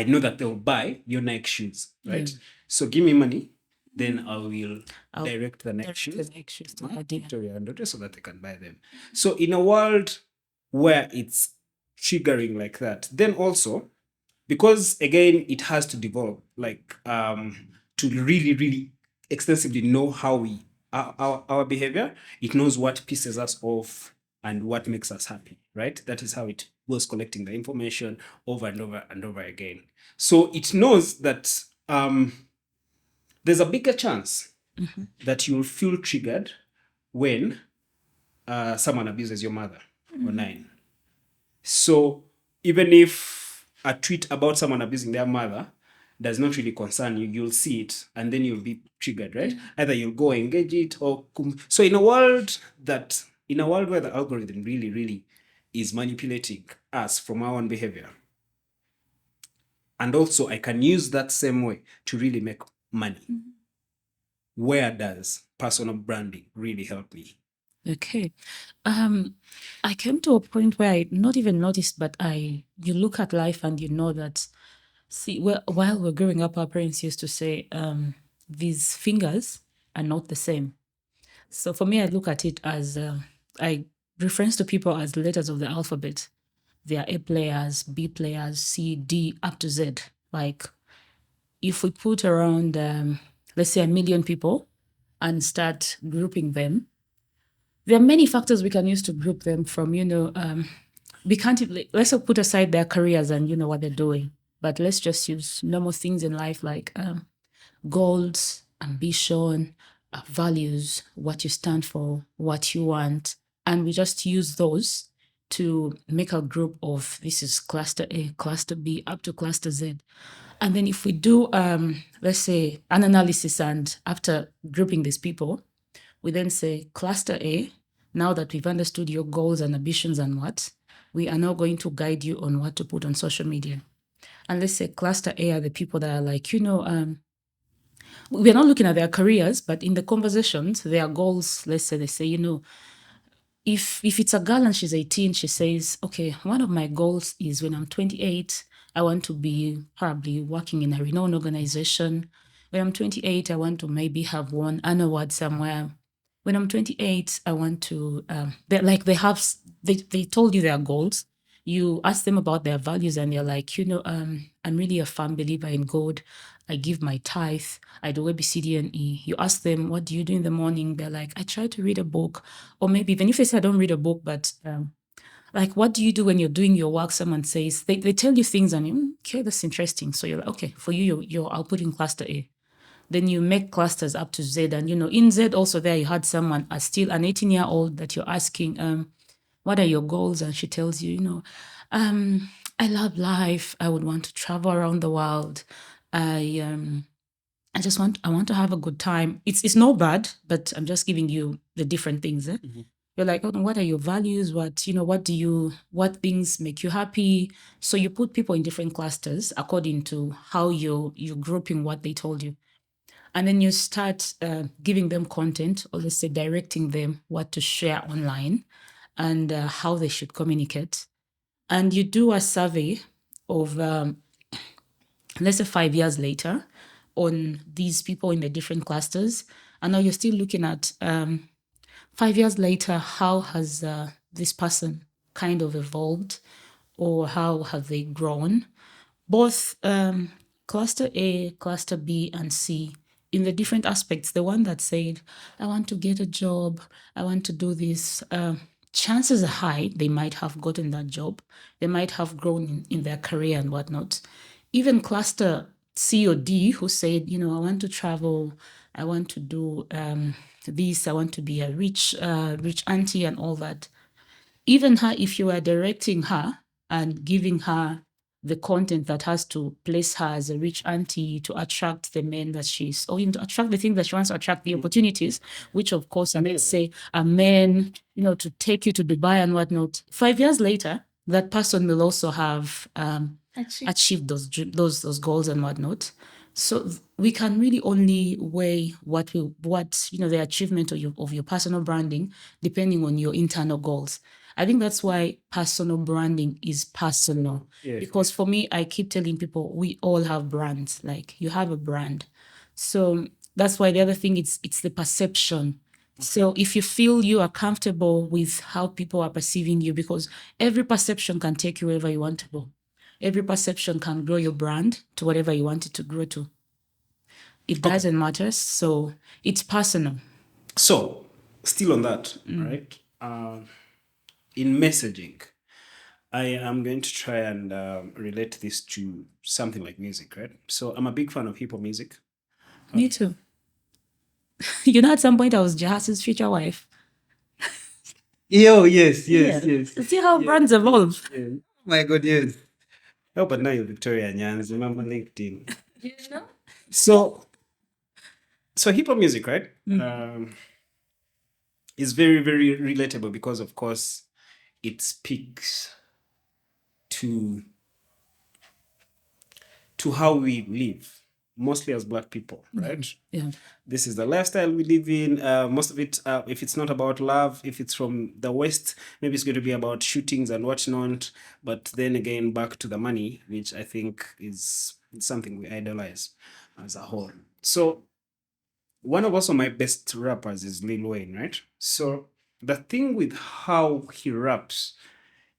know that they'll buy your Nike shoes, right? So give me money, then I will direct the Nike shoes to Mark, Victoria, and Audrey so that they can buy them. So in a world where it's triggering like that, then also, because again it has to develop like to really extensively know how we our behavior, it knows what pisses us off and what makes us happy, right? That is how it was collecting the information over and over and over again. So it knows that there's a bigger chance that you'll feel triggered when someone abuses your mother online. So even if a tweet about someone abusing their mother does not really concern you, you'll see it and then you'll be triggered, right? Either you'll go engage it or so in a world where the algorithm really is manipulating us from our own behavior. And also I can use that same way to really make money. Where does personal branding really help me? Okay. I came to a point where I not even noticed, but you look at life and you know that, while we're growing up, our parents used to say, these fingers are not the same. So for me, I look at it as, I reference to people as the letters of the alphabet. They are A players, B players, C, D, up to Z. Like if we put around, let's say 1 million people and start grouping them, there are many factors we can use to group them from, we can't, let's put aside their careers and what they're doing, but let's just use normal things in life like goals, ambition, values, what you stand for, what you want. And we just use those to make a group of, this is cluster A, cluster B, up to cluster Z. And then if we do, let's say, an analysis, and after grouping these people, we then say cluster A, now that we've understood your goals and ambitions and what, we are now going to guide you on what to put on social media. And let's say cluster A are the people that are like, we're not looking at their careers, but in the conversations, their goals, let's say they say, if it's a girl and she's 18, she says, okay, one of my goals is when I'm 28, I want to be probably working in a renowned organization. When I'm 28, I want to maybe have won an award somewhere. When I'm 28, I want to, they told you their goals. You ask them about their values and they're like, I'm really a firm believer in God. I give my tithe. I do A, B, C, D, and E. You ask them, what do you do in the morning? They're like, I try to read a book. Or maybe even if they say I don't read a book, but like, what do you do when you're doing your work? Someone says, they tell you things and you, okay, that's interesting. So you're like, okay, for you, I'll put in cluster A. Then you make clusters up to Z. And, in Z also there, you had someone, still an 18-year-old that you're asking, what are your goals? And she tells you, I love life. I would want to travel around the world. I want to have a good time. It's no bad, but I'm just giving you the different things. You're like, oh, what are your values? What things make you happy? So you put people in different clusters according to how you're grouping what they told you. And then you start giving them content, or let's say directing them what to share online and how they should communicate. And you do a survey of, let's say 5 years later, on these people in the different clusters. And now you're still looking at 5 years later, how has this person kind of evolved, or how have they grown? Both cluster A, cluster B, and C, in the different aspects. The one that said, I want to get a job, I want to do this, chances are high they might have gotten that job. They might have grown in their career and whatnot. Even cluster C or D, who said, I want to travel, I want to do this, I want to be a rich auntie and all that. Even her, if you are directing her and giving her the content that has to place her as a rich auntie to attract the men that she's, or even to attract the things that she wants to attract, the opportunities, which of course, let's say a man, to take you to Dubai and whatnot. 5 years later, that person will also have an Achieve. those goals and whatnot. So we can really only weigh what the achievement of your personal branding depending on your internal goals. I think that's why personal branding is personal. Yeah. Because for me, I keep telling people we all have brands. Like you have a brand. So that's why the other thing it's the perception. So if you feel you are comfortable with how people are perceiving you, because every perception can take you wherever you want to go. Every perception can grow your brand to whatever you want it to grow to. It doesn't matter. So it's personal. So, still on that, right? In messaging, I am going to try and relate this to something like music, right? So, I'm a big fan of hip hop music. Me too. At some point I was Jahas's future wife. Yes. See how brands evolve. Yeah. Oh my God, yes. Oh, but now you're Victoria Nyanzi. Remember LinkedIn. So hip hop music, right? Is very, very relatable because, of course, it speaks to how we live, mostly as Black people, right? Yeah. This is the lifestyle we live in. Most of it, if it's not about love, if it's from the West, maybe it's going to be about shootings and whatnot. But then again, back to the money, which I think is something we idolize as a whole. So one of also my best rappers is Lil Wayne, right? So the thing with how he raps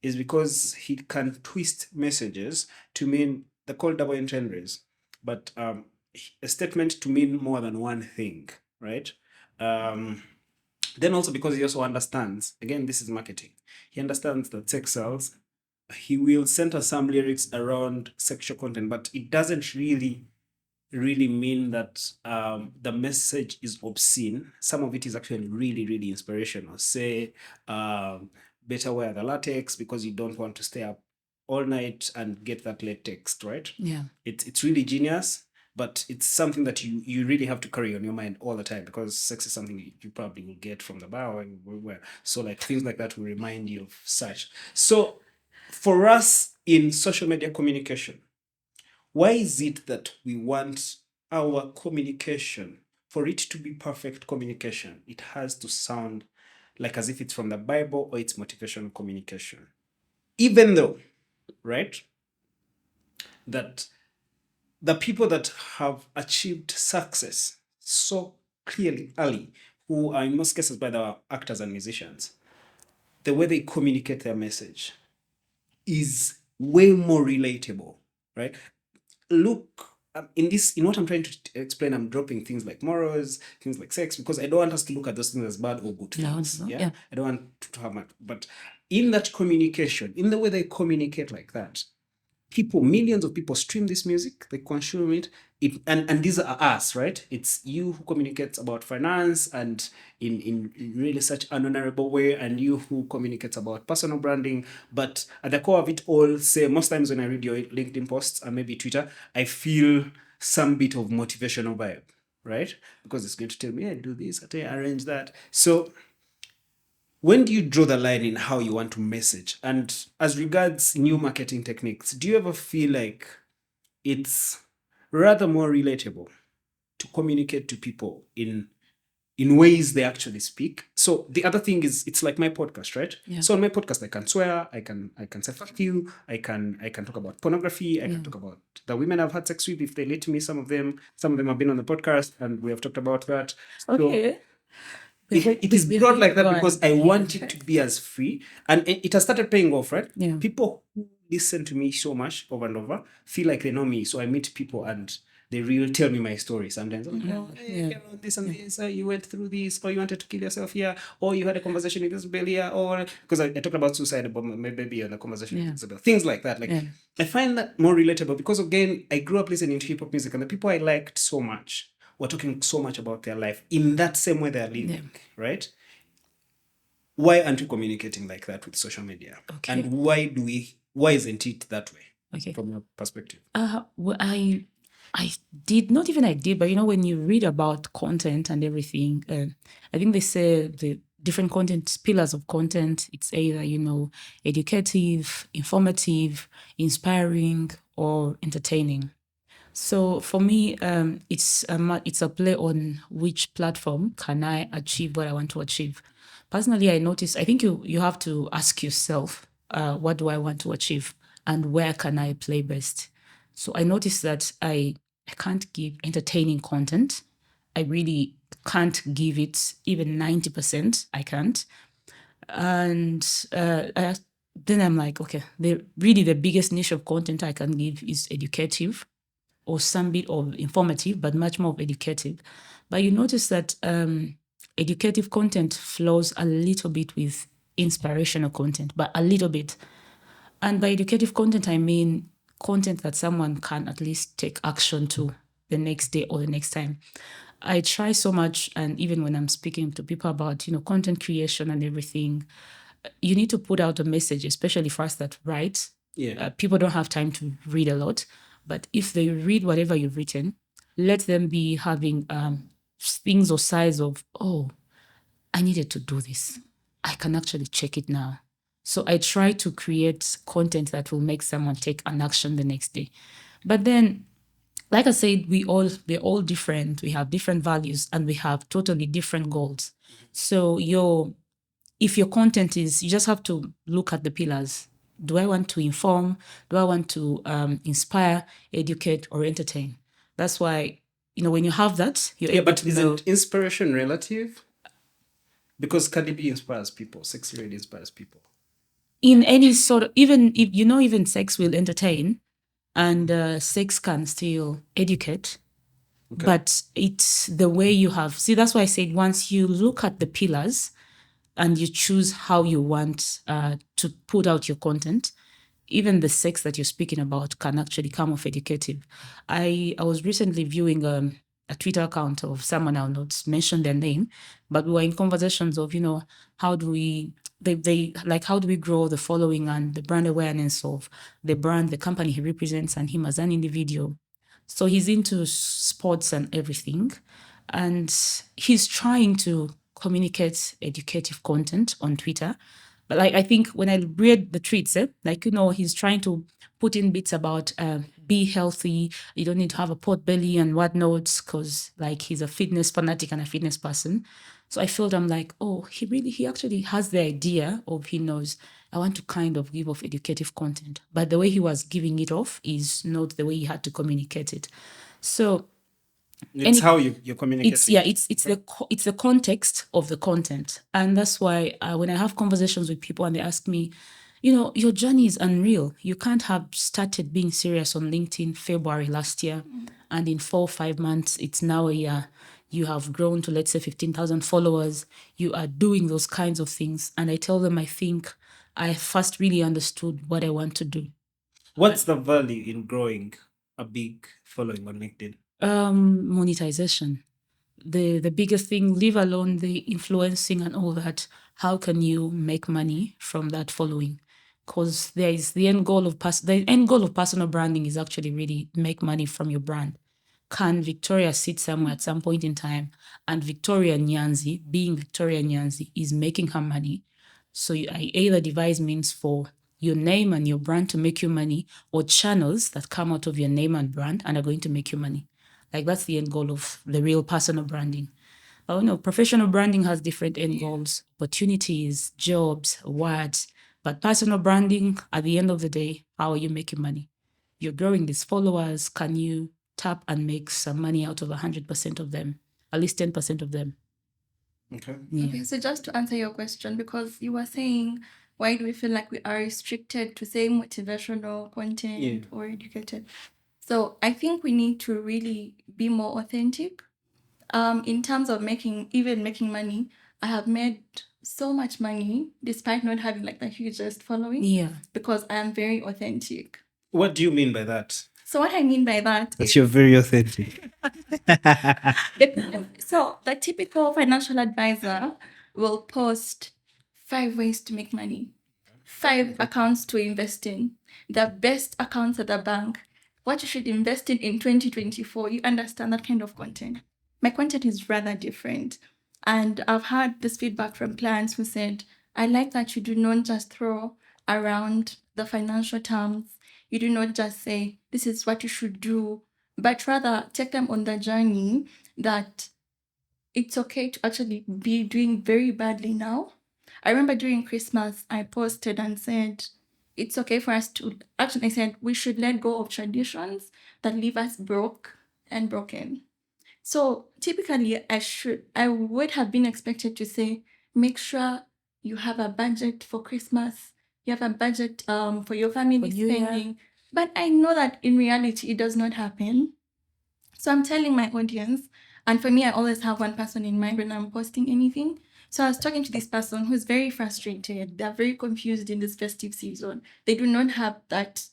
is because he can twist messages to mean, they're called double entendres, but a statement to mean more than one thing, right? Then also because he also understands, again, this is marketing. He understands that sex sells. He will center some lyrics around sexual content, but it doesn't really mean that the message is obscene. Some of it is actually really, really inspirational. Say, better wear the latex because you don't want to stay up all night and get that late text, right? Yeah. It's really genius, but it's something that you really have to carry on your mind all the time, because sex is something you probably will get from the bar or where. So like things like that will remind you of such. So for us in social media communication, why is it that we want our communication, for it to be perfect communication, it has to sound like as if it's from the Bible or it's motivational communication? Even though, right, that the people that have achieved success so clearly early, who are in most cases by the actors and musicians, the way they communicate their message is way more relatable, right? Look, in what I'm trying to explain, I'm dropping things like morals, things like sex, because I don't want us to look at those things as bad or good things. No, yeah? I don't want to have much, but in that communication, in the way they communicate like that, millions of people stream this music, they consume it, and these are us, right? It's you who communicates about finance and in really such an honorable way, and you who communicates about personal branding. But at the core of it all, say, most times when I read your LinkedIn posts and maybe Twitter, I feel some bit of motivational vibe, right? Because it's going to tell me, hey, do this, arrange that. So when do you draw the line in how you want to message? And as regards new marketing techniques, do you ever feel like it's rather more relatable to communicate to people in ways they actually speak? So the other thing is, it's like my podcast, right? Yeah. So on my podcast, I can swear, I can say fuck you, I can talk about pornography, I can talk about the women I've had sex with if they let me. Some of them have been on the podcast, and we have talked about that. Okay. So it is brought like that because I want it to be as free, and it has started paying off, right? Yeah. People who listen to me so much over and over feel like they know me. So I meet people and they really tell me my story sometimes. I'm like, oh, hey, Keron, this and this, you went through this, or you wanted to kill yourself here, or you had a conversation with Isabel here, or because I talked about suicide, about maybe on a conversation with Isabel. Things like that. Like I find that more relatable because, again, I grew up listening to hip hop music, and the people I liked so much were talking so much about their life in that same way they're living, right? Why aren't we communicating like that with social media? Okay. And why isn't it that way? Okay. From your perspective? Well, I did, not even I did, but when you read about content and everything, I think they say the different content pillars of content, it's either, educative, informative, inspiring, or entertaining. So for me, it's a play on which platform can I achieve what I want to achieve. Personally, I think you have to ask yourself, what do I want to achieve and where can I play best? So I noticed that I can't give entertaining content. I really can't give it even 90%. I can't. And then I'm like, okay, the biggest niche of content I can give is educative or some bit of informative, but much more of educative. But you notice that educative content flows a little bit with inspirational content, but a little bit. And by educative content, I mean content that someone can at least take action to the next day or the next time. I try so much, and even when I'm speaking to people about, content creation and everything, you need to put out a message, especially for us that write. Yeah. People don't have time to read a lot, but if they read whatever you've written, let them be having things or sides of, oh, I needed to do this. I can actually check it now. So I try to create content that will make someone take an action the next day. But then, like I said, we're all different. We have different values and we have totally different goals. So if your content is, you just have to look at the pillars. Do I want to inform? Do I want to inspire, educate, or entertain? That's why, when you have that, you're able But to isn't inspiration relative? Because Cardi B inspires people. Sex really inspires people. in any sort of, even if even sex will entertain, and sex can still educate. Okay. But it's the way you have. See, that's why I said once you look at the pillars and you choose how you want to put out your content, even the sex that you're speaking about can actually come off educative. I was recently viewing a Twitter account of someone, I'll not mention their name, but we were in conversations of, how do we how do we grow the following and the brand awareness of the brand, the company he represents, and him as an individual. So he's into sports and everything, and he's trying to communicate educative content on Twitter. But I think when I read the tweets, he's trying to put in bits about be healthy. You don't need to have a pot belly and whatnot, because he's a fitness fanatic and a fitness person. So I felt, I'm like, oh, he actually has the idea of, he knows I want to kind of give off educative content, but the way he was giving it off is not the way he had to communicate it. So it's how you're communicating. It's the context of the content, and that's why when I have conversations with people and they ask me, your journey is unreal. You can't have started being serious on LinkedIn February last year, and in 4 or 5 months, it's now a year. You have grown to, let's say, 15,000 followers. You are doing those kinds of things, and I tell them, I think I first really understood what I want to do. What's the value in growing a big following on LinkedIn? Monetization. The biggest thing, leave alone the influencing and all that. How can you make money from that following? Because there is the end goal of personal branding is actually really make money from your brand. Can Victoria sit somewhere at some point in time and Victoria Nyanzi, being Victoria Nyanzi, is making her money? So I either devise means for your name and your brand to make you money, or channels that come out of your name and brand and are going to make you money. That's the end goal of the real personal branding. Oh no, professional branding has different end goals, opportunities, jobs, awards. But personal branding, at the end of the day, how are you making money? You're growing these followers. Can you tap and make some money out of 100% of them? At least 10% of them. Okay. Yeah. Okay, so just to answer your question, because you were saying, why do we feel like we are restricted to say motivational content or educated? So I think we need to really be more authentic. In terms of making money, I have made so much money despite not having the hugest following. Yeah. Because I am very authentic. What do you mean by that? So what I mean by that That you're very authentic. So the typical financial advisor will post 5 ways to make money, 5 accounts to invest in, the best accounts at the bank, what you should invest in 2024. You understand that kind of content. My content is rather different. And I've had this feedback from clients who said, I like that you do not just throw around the financial terms. You do not just say, this is what you should do, but rather take them on the journey that it's okay to actually be doing very badly now. I remember during Christmas, I posted and said, it's okay for us to, actually I said, we should let go of traditions that leave us broke and broken. So typically I would have been expected to say, make sure you have a budget for Christmas, you have a budget for your family For New Year. spending. But I know that in reality, it does not happen. So I'm telling my audience, and for me, I always have one person in mind when I'm posting anything. So I was talking to this person who's very frustrated. They're very confused in this festive season. They do not have that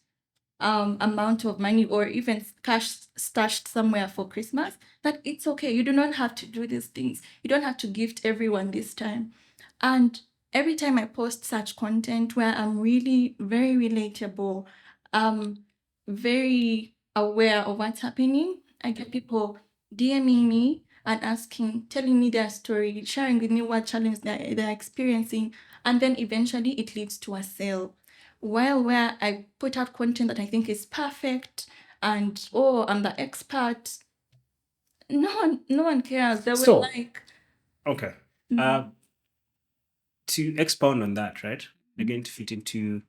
amount of money or even cash stashed somewhere for Christmas. That it's okay. You do not have to do these things. You don't have to gift everyone this time. And every time I post such content where I'm really very relatable, very aware of what's happening, I get people DMing me and asking, telling me their story, sharing with me what challenge they're experiencing, and then eventually it leads to a sale. While where I put out content that I think is perfect and I'm the expert, no one cares. They So- will like, Okay. To expound on that, right? Again, to fit into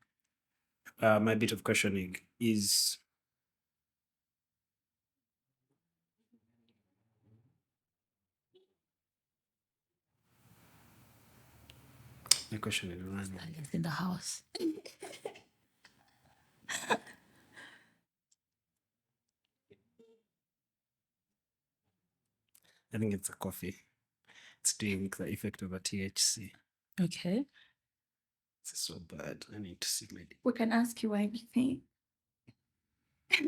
my bit of questioning is my question is Silence in the house. I think it's a coffee. It's doing the effect of a THC. Okay. It's so bad. I need to see my. we can ask you everything.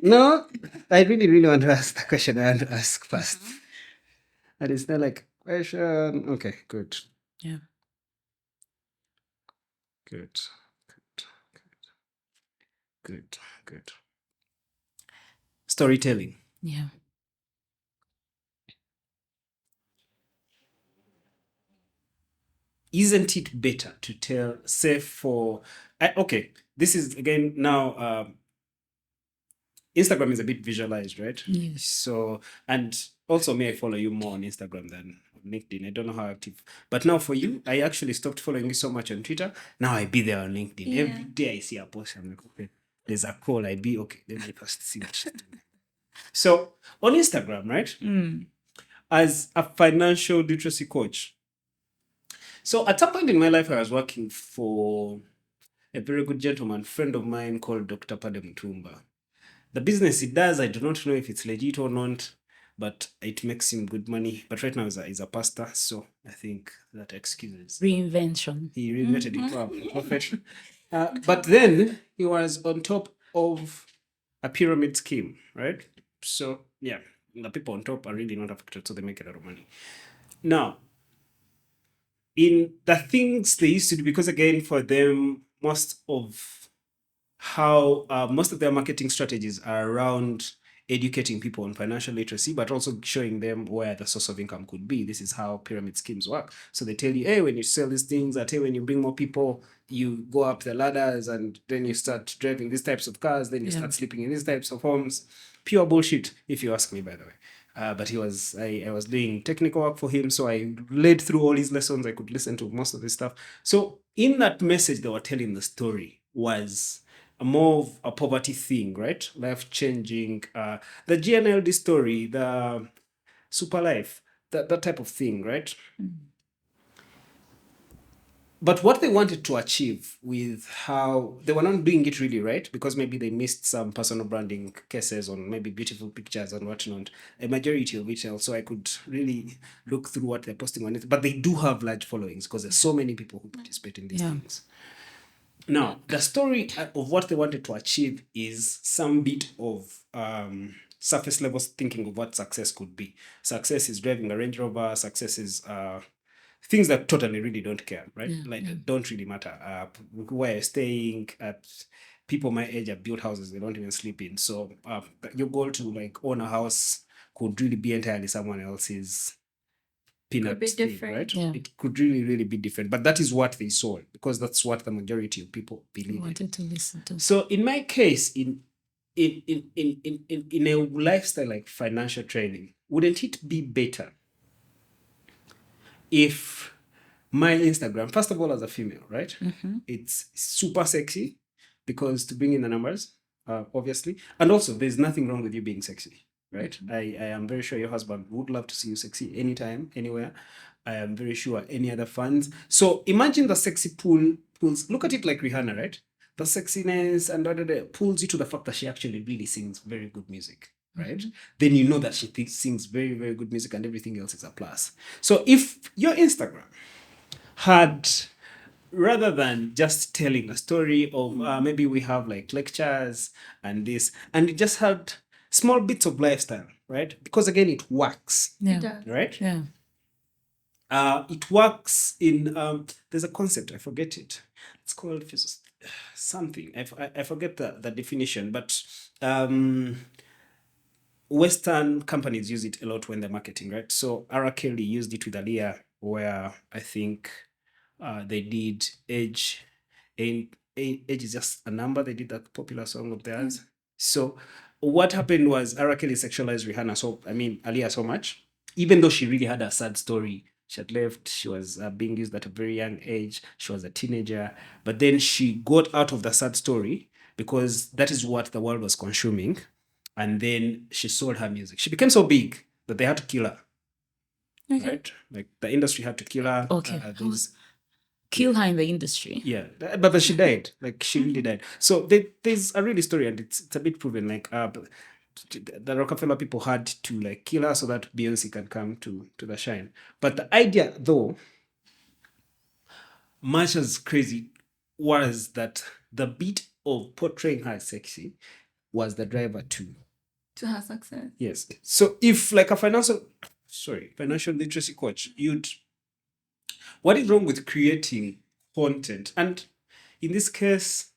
No, I really, really want to ask the question I want to ask first. And it's not like question. Okay, good. Yeah. Good. Good. Storytelling. Yeah. Isn't it better to tell, say for, okay, this is again now, Instagram is a bit visualized, right? Yes. So, and also may I follow you more on Instagram than on LinkedIn. I don't know how active, but now for you, I actually stopped following you so much on Twitter. Now I be there on LinkedIn. Yeah. Every day I see a post, I'm like, okay, there's a call, I be, okay, let me first see what she's doing. So on Instagram, right? As a financial literacy coach. So at some point in my life, I was working for a very good gentleman, friend of mine called Dr. Pade Mutumba. The business he does, I do not know if it's legit or not, but it makes him good money. But right now he's a pastor, so I think that excuses. Reinvention. He reinvented it. Wow, perfect. But then he was on top of a pyramid scheme, right? So yeah, the people on top are really not affected, so they make a lot of money. Now, in the things they used to do, because again, for them, most of their marketing strategies are around educating people on financial literacy, but also showing them where the source of income could be. This is how pyramid schemes work. So they tell you, hey, when you sell these things, hey, when you bring more people, you go up the ladders and then you start driving these types of cars, then you start sleeping in these types of homes. Pure bullshit, if you ask me, by the way. But I was doing technical work for him, so I led through all his lessons. I could listen to most of his stuff. So in that message they were telling, the story was more of a poverty thing, right? Life-changing, the GNLD story, the super life, that type of thing, right? But what they wanted to achieve with how they were not doing it really right, because maybe they missed some personal branding cases on maybe beautiful pictures and whatnot, a majority of it. Also, I could really look through what they're posting on it, but they do have large followings because there's so many people who participate in these things. Now, the story of what they wanted to achieve is some bit of surface level thinking of what success could be. Success is driving a Range Rover. Success is things that totally really don't care, right? Don't really matter. Where you're staying, at people my age have built houses they don't even sleep in. So your goal to like own a house could really be entirely someone else's peanut thing, different. right? Yeah. It could really, really be different. But that is what they sold, because that's what the majority of people believe in. Wanted to listen to. So in my case, in in a lifestyle like financial training, wouldn't it be better if my Instagram, first of all, as a female, right? It's super sexy because to bring in the numbers, obviously. And also, there's nothing wrong with you being sexy, right? I am very sure your husband would love to see you sexy anytime, anywhere. I am very sure any other fans. So imagine the sexy pulls. Look at it like Rihanna, right? The sexiness and pulls you to the fact that she actually really sings very good music, right? Then you know that she sings very, very good music and everything else is a plus. So if your Instagram had, rather than just telling a story of maybe we have like lectures and this, and it just had small bits of lifestyle, right? Because again, it works, Yeah. right? Yeah. It works in, there's a concept, I forget it. It's called something. I forget the definition, but Western companies use it a lot when they're marketing, right? So Ara Kelly used it with Aaliyah, where I think they did age, and age is just a number. They did that popular song of theirs. So what happened was Ara Kelly sexualized Rihanna. So I mean Aaliyah so much, even though she really had a sad story. She had left. She was being used at a very young age. She was a teenager, but then she got out of the sad story because that is what the world was consuming. And then she sold her music. She became so big that they had to kill her. Okay. Right? Like the industry had to kill her. Okay. These Kill her in the industry. Yeah, but she died. Like she really died. So there's a really story, and it's a bit proven. Like the Rockefeller people had to like kill her so that Beyonce can come to the shine. But the idea, though, much as crazy, was that the bit of portraying her as sexy was the driver to her success. Yes. So if like a financial literacy coach, what is wrong with creating content? And in this case,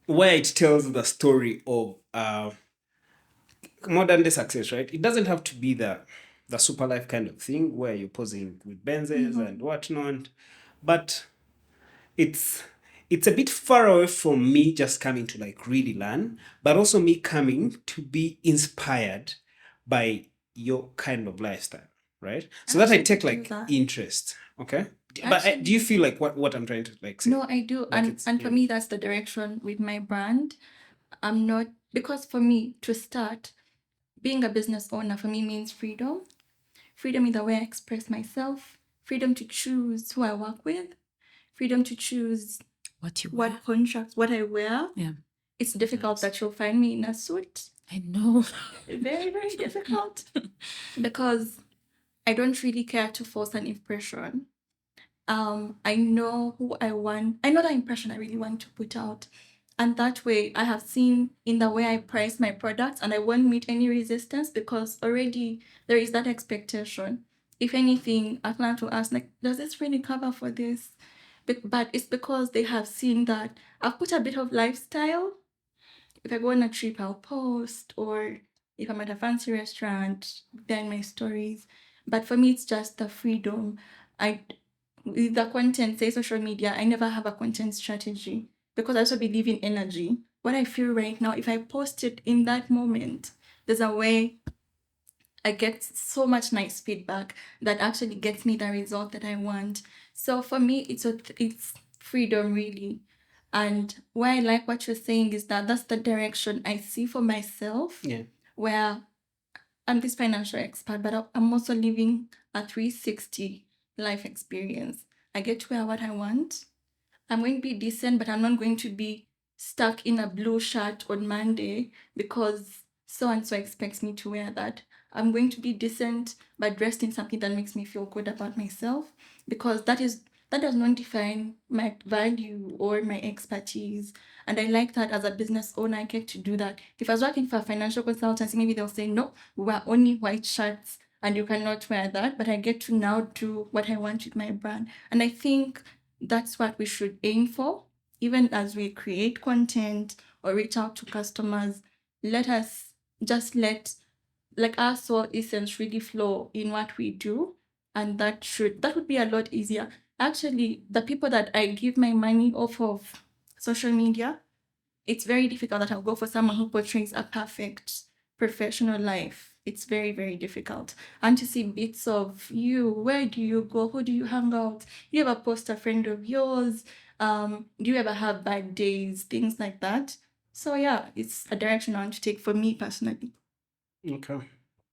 where it tells the story of modern day success, right? It doesn't have to be the super life kind of thing where you're posing with Benzes and whatnot, but it's a bit far away from me just coming to like really learn, but also me coming to be inspired by your kind of lifestyle, right? So that I take like interest, okay? But do you feel like what I'm trying to like say? No, I do. Like and for me, that's the direction with my brand. I'm not, because for me to start, being a business owner for me means freedom. Freedom in the way I express myself, freedom to choose who I work with, freedom to choose what contracts, what I wear. Yeah. It's difficult that you'll find me in a suit. I know. Very, very difficult. Because I don't really care to force an impression. I know who I want. I know the impression I really want to put out. And that way, I have seen in the way I price my products, and I won't meet any resistance because already there is that expectation. If anything, a client will ask, like, does this really cover for this? But it's because they have seen that I've put a bit of lifestyle. If I go on a trip, I'll post, or if I'm at a fancy restaurant, then my stories. But for me, it's just the freedom. With the content, say social media, I never have a content strategy because I also believe in energy. What I feel right now, if I post it in that moment, there's a way I get so much nice feedback that actually gets me the result that I want. So for me, it's freedom really. And why I like what you're saying is that that's the direction I see for myself. Yeah. Where I'm this financial expert, but I'm also living a 360 life experience. I get to wear what I want. I'm going to be decent, but I'm not going to be stuck in a blue shirt on Monday because so and so expects me to wear that. I'm going to be decent, but dressed in something that makes me feel good about myself, because that does not define my value or my expertise. And I like that as a business owner, I get to do that. If I was working for a financial consultancy, maybe they'll say, no, we wear only white shirts and you cannot wear that. But I get to now do what I want with my brand. And I think that's what we should aim for. Even as we create content or reach out to customers, let us just let our soul essence really flow in what we do. And that would be a lot easier. Actually, the people that I give my money off of social media, it's very difficult that I'll go for someone who portrays a perfect professional life. It's very, very difficult. And to see bits of you, where do you go? Who do you hang out? Do you ever post a friend of yours? Do you ever have bad days? Things like that. So yeah, it's a direction I want to take for me personally. Okay,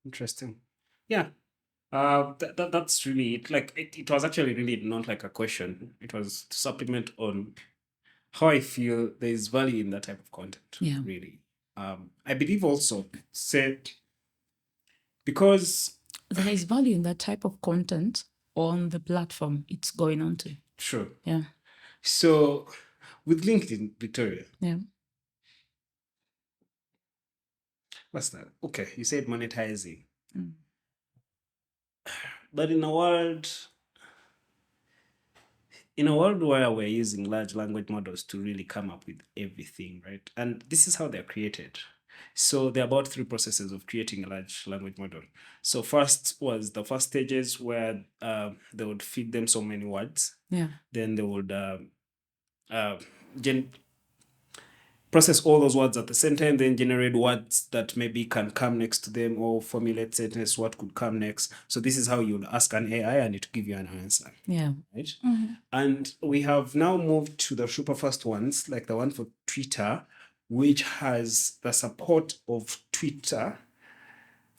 interesting. Yeah, that's really it. Like it was actually really not like a question. It was to supplement on how I feel there is value in that type of content. Yeah. Really. I believe also said because There is value in that type of content on the platform it's going on to. sure. Yeah. So with LinkedIn, Victoria, Yeah. what's that? Okay, you said monetizing. Mm. But in a world where we're using large language models to really come up with everything, right? And this is how they're created. So there are about 3 processes of creating a large language model. So first was the first stages where they would feed them so many words. Yeah. Then they would process all those words at the same time, then generate words that maybe can come next to them or formulate sentences, what could come next. So this is how you'll ask an AI and it will give you an answer. Yeah. Right? Mhm. And we have now moved to the super fast ones, like the one for Twitter, which has the support of Twitter,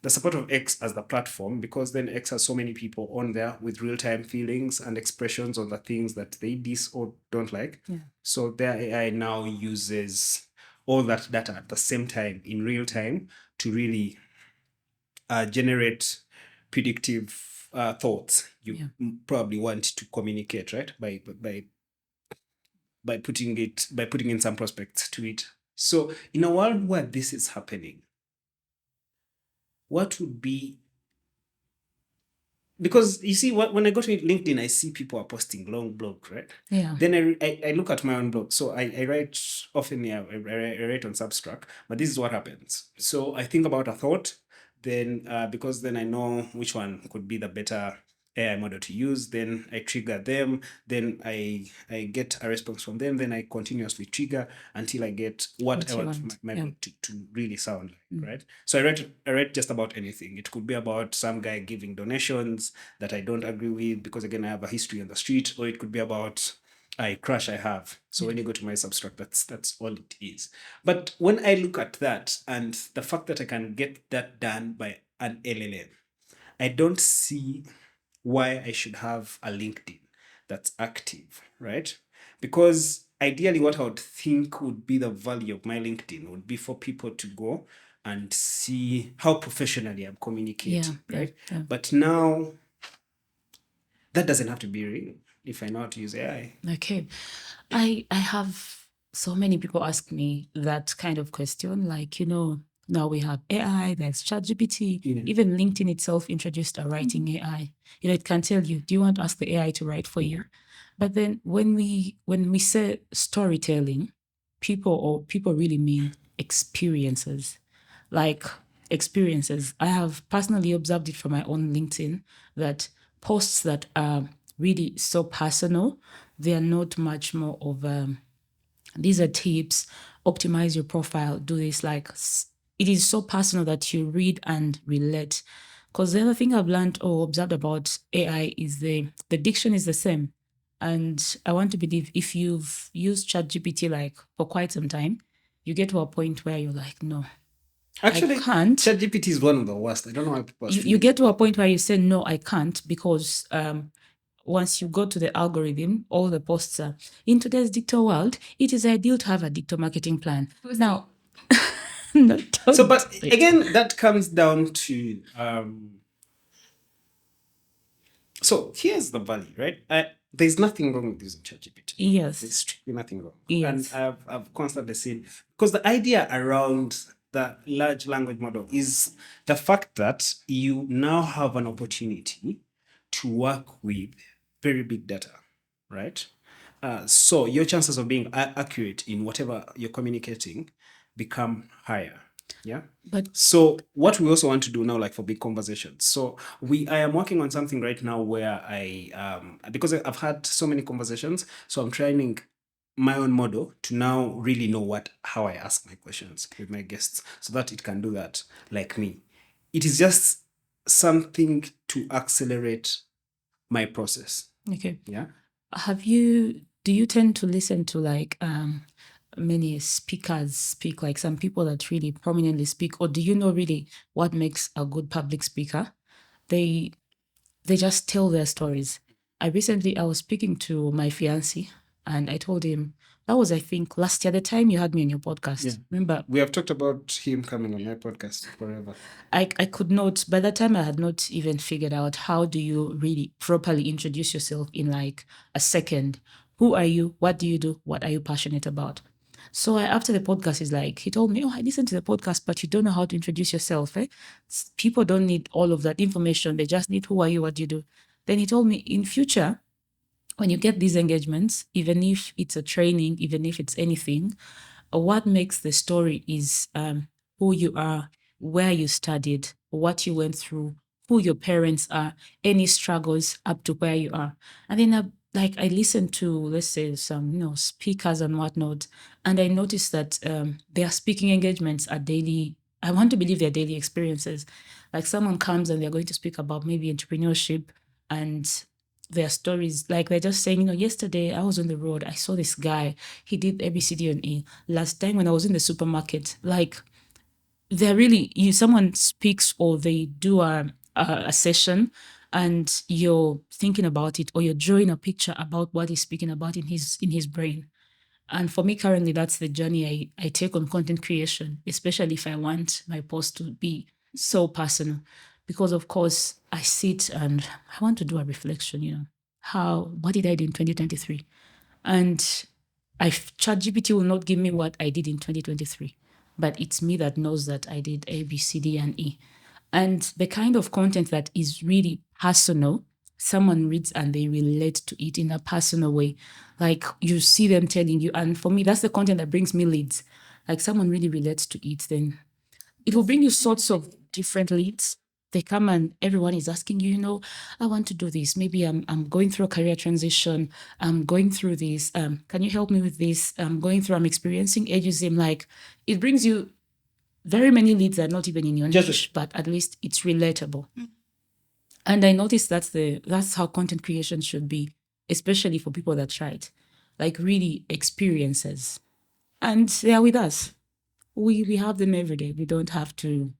the support of X as the platform, because then X has so many people on there with real-time feelings and expressions on the things that they dis or don't like. Yeah. So their AI now uses all that data at the same time in real time to really generate predictive thoughts you Yeah. probably want to communicate, right? By putting in some prospects to it. So in a world where this is happening, what would be, because you see when I go to LinkedIn, I see people are posting long blogs, right? Yeah. Then I look at my own blog. So I write often, yeah, I write on Substack, but this is what happens. So I think about a thought, then because then I know which one could be the better AI model to use, then I trigger them, then I get a response from them, then I continuously trigger until I get what I want my Yeah. blog to really sound like, right? So I write just about anything. It could be about some guy giving donations that I don't agree with because again I have a history on the street, or it could be about a crush I have. So when you go to my Substack, that's all it is. But when I look at that and the fact that I can get that done by an LLM, I don't see why I should have a LinkedIn that's active, right? Because ideally, what I would think would be the value of my LinkedIn would be for people to go and see how professionally I'm communicating, right? Yeah. But now that doesn't have to be real if I know how to use AI. Okay. I have so many people ask me that kind of question, like, now we have AI, there's ChatGPT, even LinkedIn itself introduced a writing AI. It can tell you, do you want to ask the AI to write for you? But then when we say storytelling, people really mean experiences. Like experiences. I have personally observed it from my own LinkedIn that posts that are really so personal, they are not much more of these are tips, optimize your profile, do this. Like it is so personal that you read and relate. Because the other thing I've learned or observed about AI is the diction is the same. And I want to believe if you've used ChatGPT like for quite some time, you get to a point where you're like, no, Actually, I can't. ChatGPT is one of the worst. I don't know why people You get to a point where you say, no, I can't, because once you go to the algorithm, all the posts are, in today's digital world, it is ideal to have a digital marketing plan. Now, no, so, but again, that comes down to, so here's the value, right? There's nothing wrong with using ChatGPT. Yes. There's strictly nothing wrong. Yes. And I've constantly seen, because the idea around the large language model is the fact that you now have an opportunity to work with very big data, right? So your chances of being accurate in whatever you're communicating become higher. Yeah. But so what we also want to do now, like for big conversations. So I am working on something right now where I because I've had so many conversations, so I'm training my own model to now really know how I ask my questions with my guests so that it can do that like me. It is just something to accelerate my process. Okay. Yeah. Do you tend to listen to like many speakers speak, like some people that really prominently speak, or do you know really what makes a good public speaker? They just tell their stories. I was speaking to my fiancé and I told him, that was, I think, last year, the time you had me on your podcast. Yeah. Remember? We have talked about him coming on my podcast forever. I could not, by that time, I had not even figured out how do you really properly introduce yourself in like a second. Who are you? What do you do? What are you passionate about? So after the podcast, he told me, I listened to the podcast, but you don't know how to introduce yourself. People don't need all of that information. They just need who are you, what do you do. Then he told me, in future, when you get these engagements, even if it's a training, even if it's anything, what makes the story is who you are, where you studied, what you went through, who your parents are, any struggles up to where you are. And then I listened to, let's say, some speakers and whatnot, and I noticed that their speaking engagements are daily. I want to believe they're daily experiences. Like someone comes and they're going to speak about maybe entrepreneurship and their stories, like they're just saying, yesterday I was on the road, I saw this guy, he did ABCD and E. Last time when I was in the supermarket, like they're really, someone speaks or they do a session and you're thinking about it or you're drawing a picture about what he's speaking about in his brain. And for me currently, that's the journey I take on content creation, especially if I want my post to be so personal. Because of course I sit and I want to do a reflection, what did I do in 2023? And ChatGPT will not give me what I did in 2023, but it's me that knows that I did A, B, C, D, and E. And the kind of content that is really personal, someone reads and they relate to it in a personal way. Like you see them telling you, and for me, that's the content that brings me leads. Like someone really relates to it, then it will bring you sorts of different leads. They come and everyone is asking you, I want to do this. Maybe I'm going through a career transition. I'm going through this. Can you help me with this? I'm experiencing ageism. Like it brings you very many leads that are not even in your niche, but at least it's relatable. And I noticed that's how content creation should be, especially for people that try it. Like really experiences. And they are with us. We have them every day. We don't have to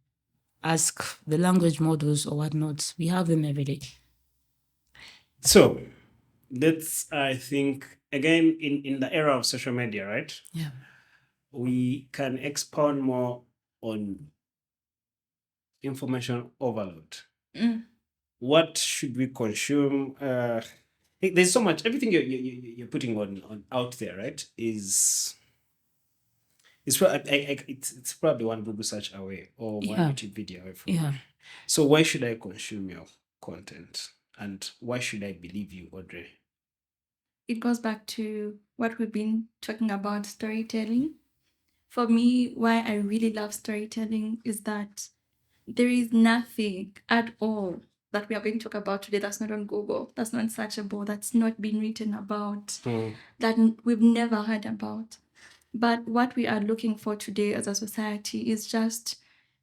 ask the language models or whatnot. We have them every day. So that's, I think, again, in the era of social media, right? Yeah. We can expound more on information overload. What should we consume? There's so much. Everything you're putting on out there, right? It's probably one Google search away or one YouTube video away from me. So why should I consume your content? And why should I believe you, Audrey? It goes back to what we've been talking about, storytelling. For me, why I really love storytelling is that there is nothing at all that we are going to talk about today that's not on Google, that's not searchable, that's not been written about, that we've never heard about. But what we are looking for today as a society is just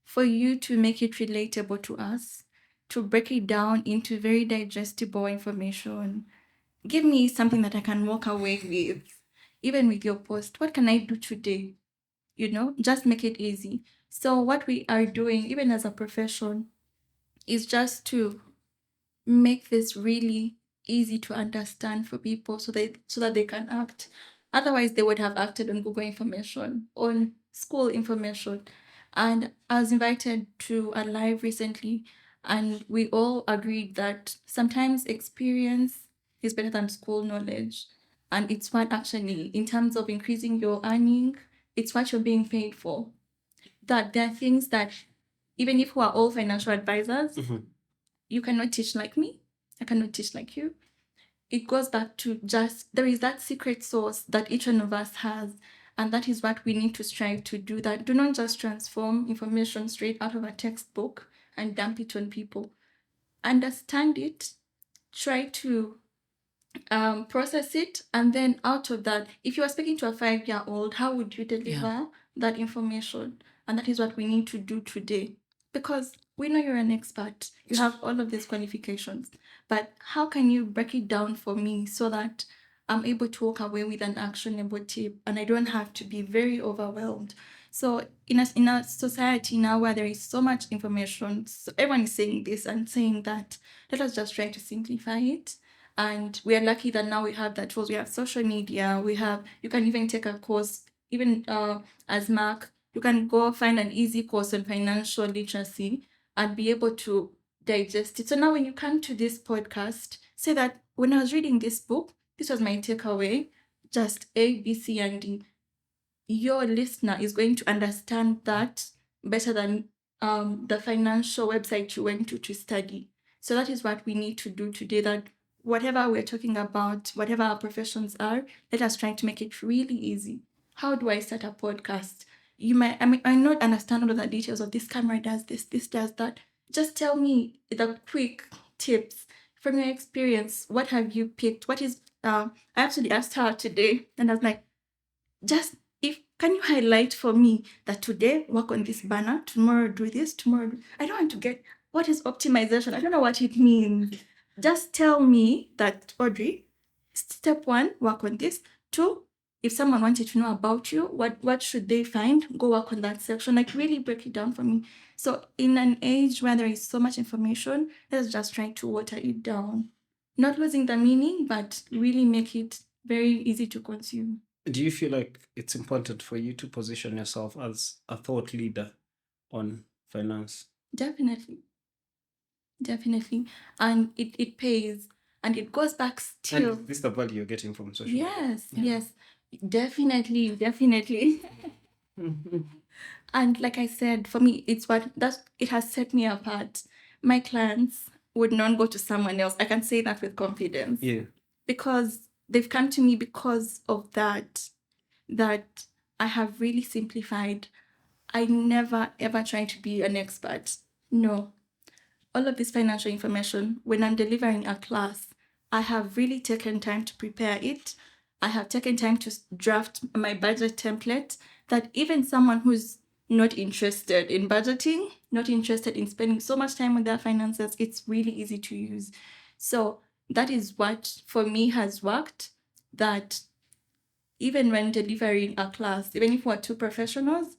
for you to make it relatable to us, to break it down into very digestible information. Give me something that I can walk away with, even with your post. What can I do today? Just make it easy. So what we are doing, even as a profession, is just to make this really easy to understand for people so that they can act. Otherwise, they would have acted on Google information, on school information. And I was invited to a live recently, and we all agreed that sometimes experience is better than school knowledge. And it's what actually, in terms of increasing your earning, it's what you're being paid for. That there are things that, even if we are all financial advisors, you cannot teach like me, I cannot teach like you. It goes back to just, there is that secret sauce that each one of us has, and that is what we need to strive to do. That do not just transform information straight out of a textbook and dump it on people. Understand it, try to process it, and then out of that, if you are speaking to a 5-year-old, how would you deliver that information? And that is what we need to do today, because we know you're an expert, you have all of these qualifications, but how can you break it down for me so that I'm able to walk away with an actionable tip and I don't have to be very overwhelmed? So in a society now where there is so much information, so everyone is saying this and saying that, let us just try to simplify it. And we are lucky that now we have that tools. We have social media. You can even take a course, even as Mark, you can go find an easy course on financial literacy and be able to digest it. So now when you come to this podcast, say that when I was reading this book, this was my takeaway, just A, B, C, and D. Your listener is going to understand that better than the financial website you went to study. So that is what we need to do today, that whatever we're talking about, whatever our professions are, let us try to make it really easy. How do I start a podcast? I not understand all of the details of this camera does this does that. Just tell me the quick tips from your experience. What have you picked? I actually asked her today, and I was like, just can you highlight for me that today work on this banner, tomorrow do this, tomorrow I don't want to get what is optimization. I don't know what it means. Just tell me that, Audrey, step 1, work on this. 2, if someone wanted to know about you, what should they find? Go work on that section. Like, really break it down for me. So in an age where there is so much information, let's just try to water it down. Not losing the meaning, but really make it very easy to consume. Do you feel like it's important for you to position yourself as a thought leader on finance? Definitely. And it pays. And it goes back still. And this is the value you're getting from social media. Yes. Definitely. And like I said, for me, it has set me apart. My clients would not go to someone else. I can say that with confidence. Yeah. Because they've come to me because of that I have really simplified. I never ever try to be an expert. No. All of this financial information, when I'm delivering a class, I have really taken time to prepare it. I have taken time to draft my budget template, that even someone who's not interested in budgeting, not interested in spending so much time with their finances, it's really easy to use. So that is what for me has worked, that even when delivering a class, even if we're 2 professionals,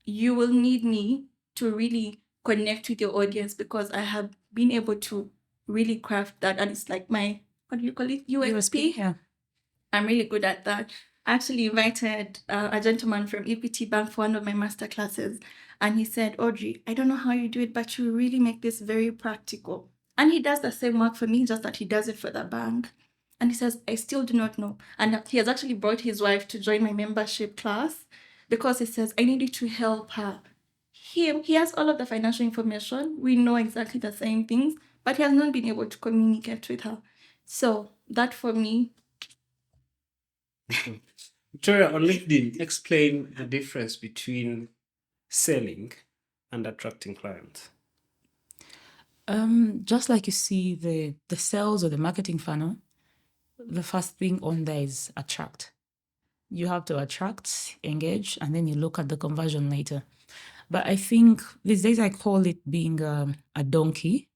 you will need me to really connect with your audience, because I have been able to really craft that. And it's like my, what do you call it? USP? Yeah. I'm really good at that. I actually invited a gentleman from EPT Bank for one of my master classes. And he said, Audrey, I don't know how you do it, but you really make this very practical. And he does the same work for me, just that he does it for the bank. And he says, I still do not know. And he has actually brought his wife to join my membership class, because he says, I needed to help her. He has all of the financial information. We know exactly the same things, but he has not been able to communicate with her. So that for me. Victoria, on LinkedIn, explain the difference between selling and attracting clients. Just like you see the sales or the marketing funnel, the first thing on there is attract. You have to attract, engage, and then you look at the conversion later. But I think these days I call it being a donkey.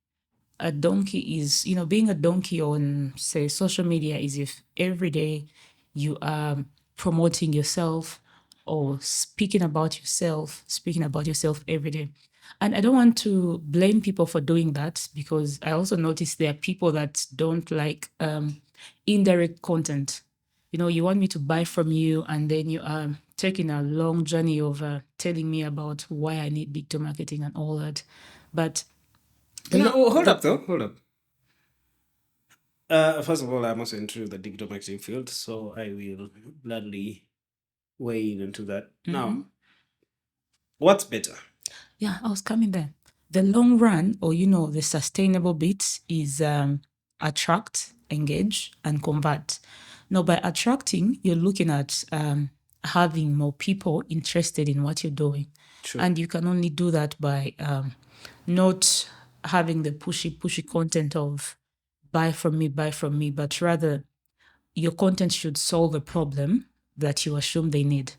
A donkey is, being a donkey on, say, social media is if every day you are promoting yourself or speaking about yourself every day. And I don't want to blame people for doing that, because I also notice there are people that don't like indirect content. You want me to buy from you, and then you are taking a long journey of telling me about why I need digital marketing and all that. But hold up. First of all, I'm also into the digital marketing field, so I will gladly weigh into that. Now, what's better? Yeah, I was coming there. The long run, or the sustainable bit, is attract, engage, and convert. Now, by attracting, you're looking at having more people interested in what you're doing. True. And you can only do that by not having the pushy content of buy from me, but rather your content should solve a problem that you assume they need.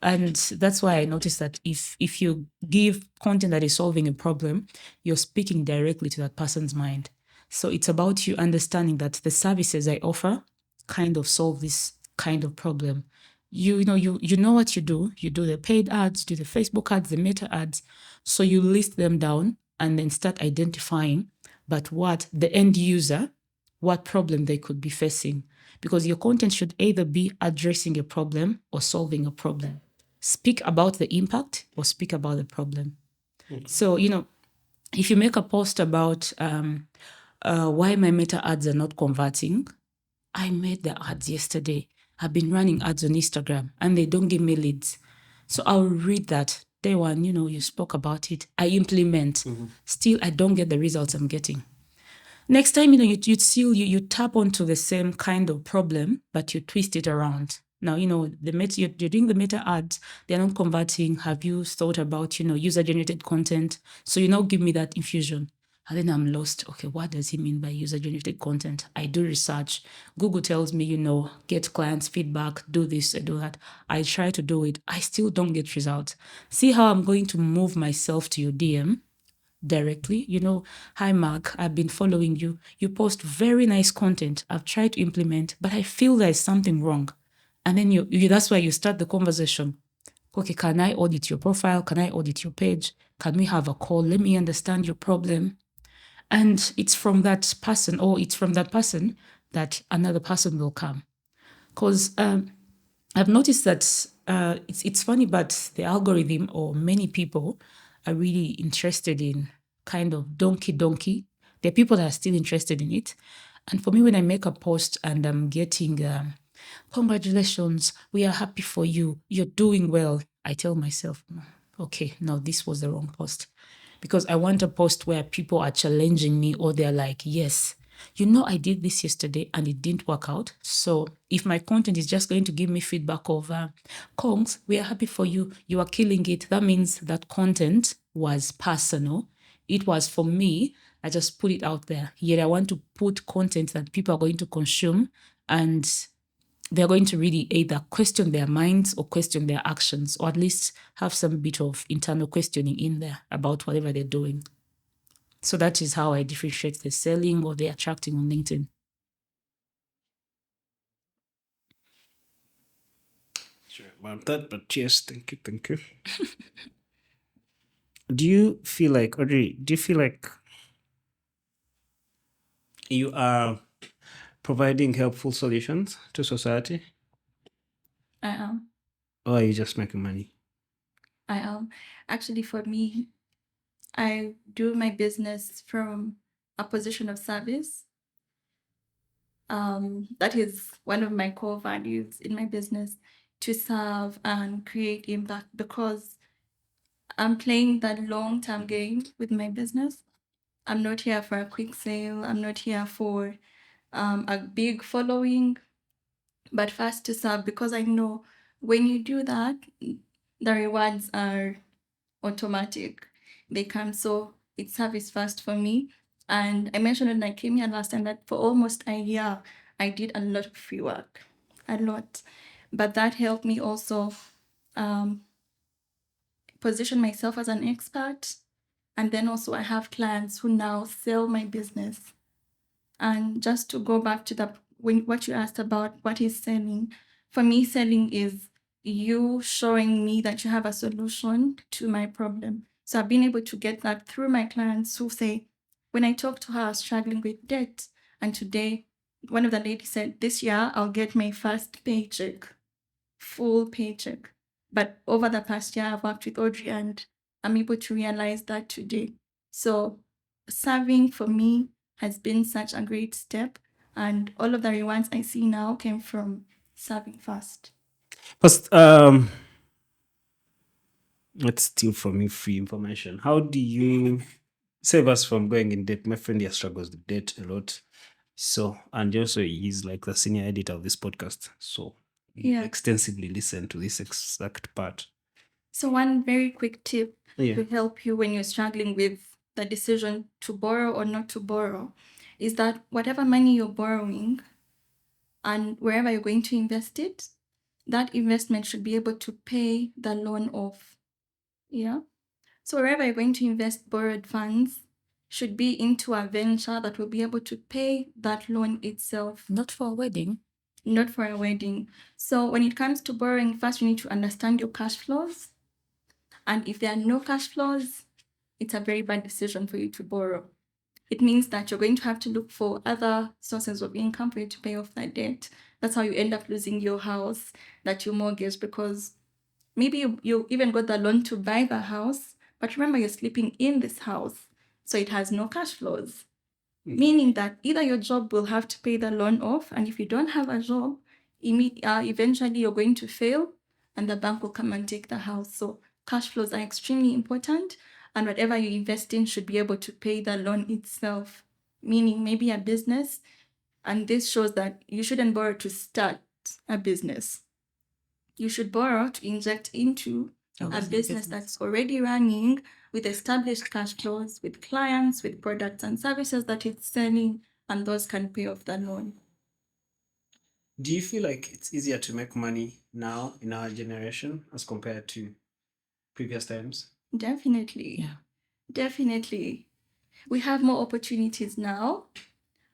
And that's why I noticed that if you give content that is solving a problem, you're speaking directly to that person's mind. So it's about you understanding that the services I offer kind of solve this kind of problem. You know what you do. You do the paid ads, do the Facebook ads, the Meta ads. So you list them down and then start identifying, but what the end user, what problem they could be facing. Because your content should either be addressing a problem or solving a problem. Speak about the impact or speak about the problem. Okay. So, if you make a post about why my Meta ads are not converting, I made the ads yesterday. I've been running ads on Instagram and they don't give me leads. So I'll read that. Day one, you spoke about it. I implement. Still, I don't get the results I'm getting. Next time, you tap onto the same kind of problem, but you twist it around. Now, you're doing the Meta ads, they're not converting. Have you thought about, user-generated content? So you now give me that infusion. And then I'm lost. Okay, what does he mean by user-generated content? I do research. Google tells me, get clients' feedback, do this, do that. I try to do it. I still don't get results. See how I'm going to move myself to your DM directly. Hi Mark, I've been following you. You post very nice content. I've tried to implement, but I feel there's something wrong. And then you that's why you start the conversation. Okay, can I audit your profile? Can I audit your page? Can we have a call? Let me understand your problem. And it's from that person, or it's from that person that another person will come. Because I've noticed that it's funny, but the algorithm, or many people, are really interested in kind of donkey. There are people that are still interested in it. And for me, when I make a post and I'm getting, congratulations, we are happy for you, you're doing well, I tell myself, okay, no, this was the wrong post. Because I want a post where people are challenging me, or they're like, yes, I did this yesterday and it didn't work out. So if my content is just going to give me feedback of, Kongs, we are happy for you, you are killing it, that means that content was personal. It was for me. I just put it out there. Yet I want to put content that people are going to consume, and they're going to really either question their minds or question their actions, or at least have some bit of internal questioning in there about whatever they're doing. So that is how I differentiate the selling or the attracting on LinkedIn. Sure about that, but yes, thank you. Do you feel like, Audrey, you are providing helpful solutions to society? I am. Or are you just making money? I am. Actually, for me, I do my business from a position of service. That is one of my core values in my business, to serve and create impact, because I'm playing that long-term game with my business. I'm not here for a quick sale. I'm not here for a big following, but first to serve, because I know when you do that, the rewards are automatic. They come. So it's service first for me. And I mentioned when I came here last time that for almost a year, I did a lot of free work, a lot. But that helped me also position myself as an expert. And then also I have clients who now sell my business. And just to go back to what you asked about what is selling, for me, selling is you showing me that you have a solution to my problem. So I've been able to get that through my clients who say, when I talk to her, I was struggling with debt. And today, one of the ladies said, this year, I'll get my first paycheck, full paycheck. But over the past year, I've worked with Audrey and I'm able to realize that today. So serving for me has been such a great step. And all of the rewards I see now came from serving first. First, let's steal from you free information. How do you save us from going in debt? My friend here struggles with debt a lot. So, and also he's like the senior editor of this podcast. So he extensively listened to this exact part. So one very quick tip to help you when you're struggling with the decision to borrow or not to borrow is that whatever money you're borrowing and wherever you're going to invest it, that investment should be able to pay the loan off. Yeah. So wherever you're going to invest borrowed funds should be into a venture that will be able to pay that loan itself. Not for a wedding. Not for a wedding. So when it comes to borrowing, first you need to understand your cash flows. And if there are no cash flows, it's a very bad decision for you to borrow. It means that you're going to have to look for other sources of income for you to pay off that debt. That's how you end up losing your house that you mortgage, because maybe you even got the loan to buy the house, but remember you're sleeping in this house, so it has no cash flows. Meaning that either your job will have to pay the loan off, and if you don't have a job, eventually you're going to fail and the bank will come and take the house. So cash flows are extremely important, and whatever you invest in should be able to pay the loan itself. Meaning maybe a business, and this shows that you shouldn't borrow to start a business. You should borrow to inject into a business that's already running with established cash flows, with clients, with products and services that it's selling, and those can pay off the loan. Do you feel like it's easier to make money now in our generation as compared to previous times? Definitely. Yeah. Definitely. We have more opportunities now,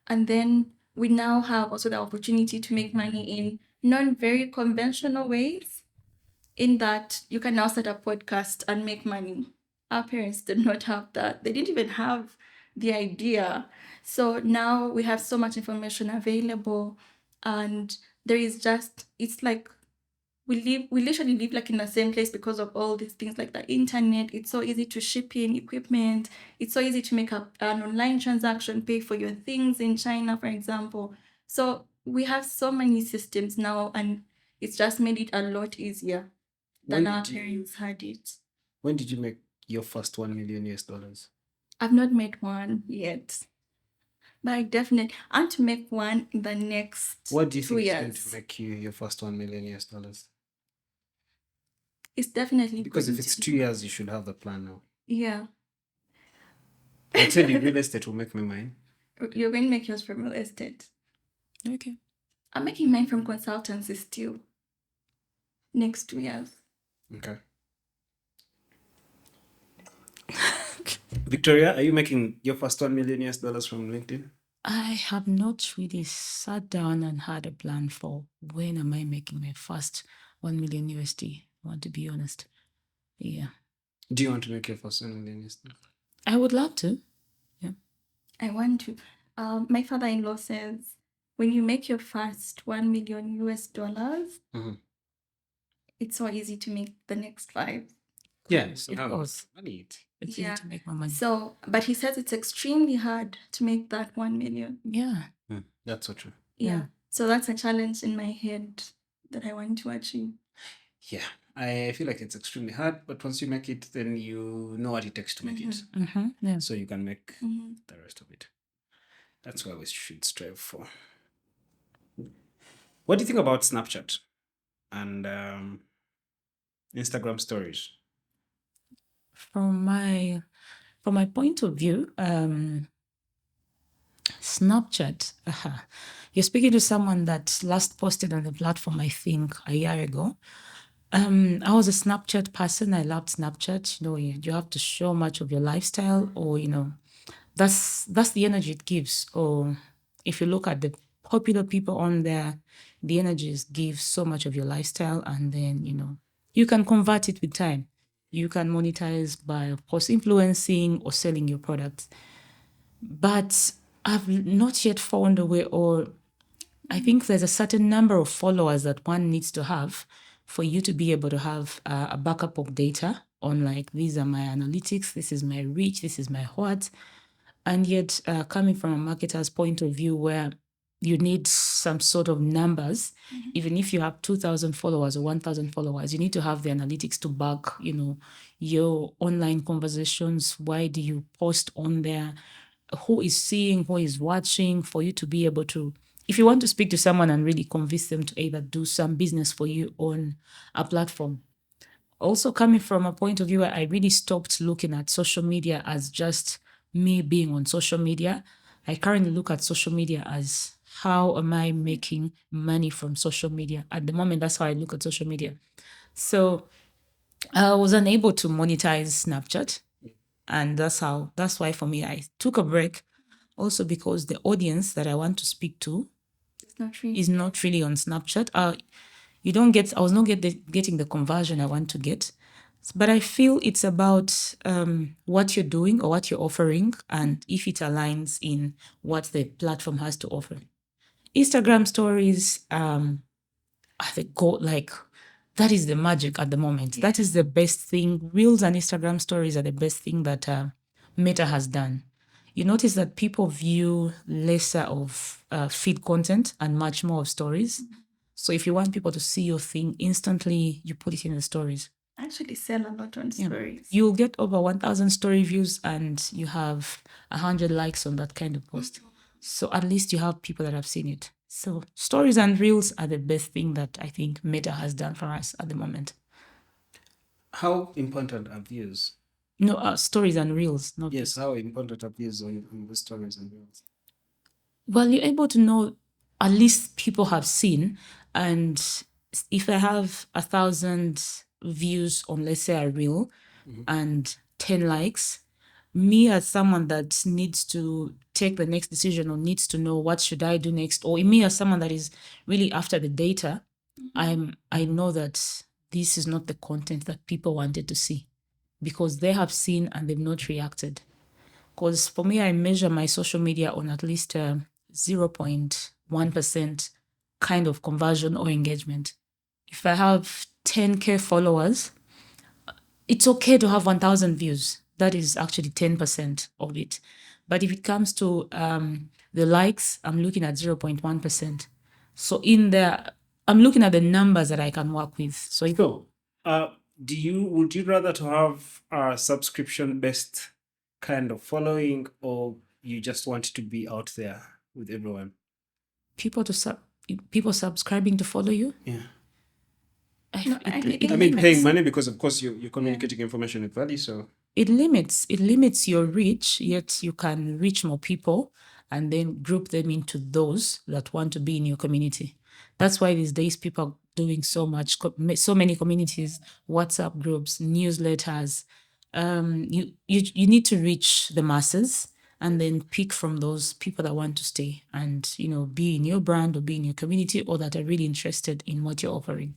and then we now have also the opportunity to make money in non-very conventional ways, in that you can now start a podcast and make money. Our parents did not have that. They didn't even have the idea. So now we have so much information available, and there is just, it's like we literally live like in the same place because of all these things like the internet. It's so easy to ship in equipment. It's so easy to make an online transaction, pay for your things in China, for example. So we have so many systems now, and it's just made it a lot easier than our parents had it. When did you make your first $1 million US? I've not made one yet, but I definitely want to make one in the next 2 years. What do you think is going to make you your first $1 million US? It's definitely Because if going it's to 2 years, you should have the plan now. Yeah. I tell you, real estate will make me mine. You're going to make yours from real estate. Okay. I'm making mine from consultancy still. Next 2 years. Okay. Victoria, are you making your first $1 million US from LinkedIn? I have not really sat down and had a plan for when am I making my first 1 million USD. I want to be honest. Yeah. Do you want to make your first $1 million USD? I would love to. Yeah. I want to. My father-in-law says when you make your first 1 million US dollars, it's so easy to make the next 5. Yes, Of course. money. It's easy to make more money. So, but he says it's extremely hard to make that 1 million. Yeah. That's so true. Yeah. So that's a challenge in my head that I want to achieve. Yeah, I feel like it's extremely hard, but once you make it, then you know what it takes to make it. Yeah. So you can make the rest of it. That's what we should strive for. What do you think about Snapchat and Instagram stories? From my point of view, Snapchat, you're speaking to someone that last posted on the platform, I think, a year ago. I was a Snapchat person. I loved Snapchat. You know, you have to show much of your lifestyle, or that's the energy it gives. Or if you look at the popular people on there, the energies give so much of your lifestyle, and then you can convert it with time. You can monetize by, of course, influencing or selling your products. But I've not yet found a way, or I think there's a certain number of followers that one needs to have for you to be able to have a backup of data on, like, these are my analytics, this is my reach, this is my what. And yet, coming from a marketer's point of view, where you need some sort of numbers, even if you have 2,000 followers or 1,000 followers, you need to have the analytics to back, your online conversations. Why do you post on there? Who is seeing, who is watching, for you to be able to, if you want to speak to someone and really convince them to either do some business for you on a platform. Also, coming from a point of view where I really stopped looking at social media as just me being on social media, I currently look at social media as how am I making money from social media? At the moment, that's how I look at social media. So I was unable to monetize Snapchat. And that's why for me, I took a break. Also because the audience that I want to speak to is not really on Snapchat. I was not getting the conversion I want to get. But I feel it's about what you're doing or what you're offering and if it aligns in what the platform has to offer. Instagram stories are the goal, like that is the magic at the moment. That is the best thing. Reels and Instagram stories are the best thing that Meta has done. You notice that people view lesser of feed content and much more of stories. So if you want people to see your thing instantly, you put it in the stories. Actually sell a lot on stories. You'll get over 1,000 story views and you have 100 likes on that kind of post. So at least you have people that have seen it. So stories and reels are the best thing that I think Meta has done for us at the moment. How important are views? No, stories and reels. Not Yes, how important are views on the stories and reels? Well, you're able to know at least people have seen. And if I have 1,000 views on, let's say, a reel and 10 likes, me as someone that needs to take the next decision or needs to know what should I do next, or me as someone that is really after the data, I know that this is not the content that people wanted to see because they have seen and they've not reacted. Because for me, I measure my social media on at least 0.1% kind of conversion or engagement. If I have 10K followers, it's okay to have 1,000 views. That is actually 10% of it. But if it comes to the likes, I'm looking at 0.1%. So in there, I'm looking at the numbers that I can work with. So if would you rather to have a subscription-based kind of following, or you just want to be out there with everyone? people subscribing to follow you, Yeah. No, I think I mean, paying money because, of course, you're communicating information with value. So it limits your reach, yet you can reach more people and then group them into those that want to be in your community. That's why these days people are doing so many communities, WhatsApp groups, newsletters. You need to reach the masses and then pick from those people that want to stay and be in your brand or be in your community or that are really interested in what you're offering.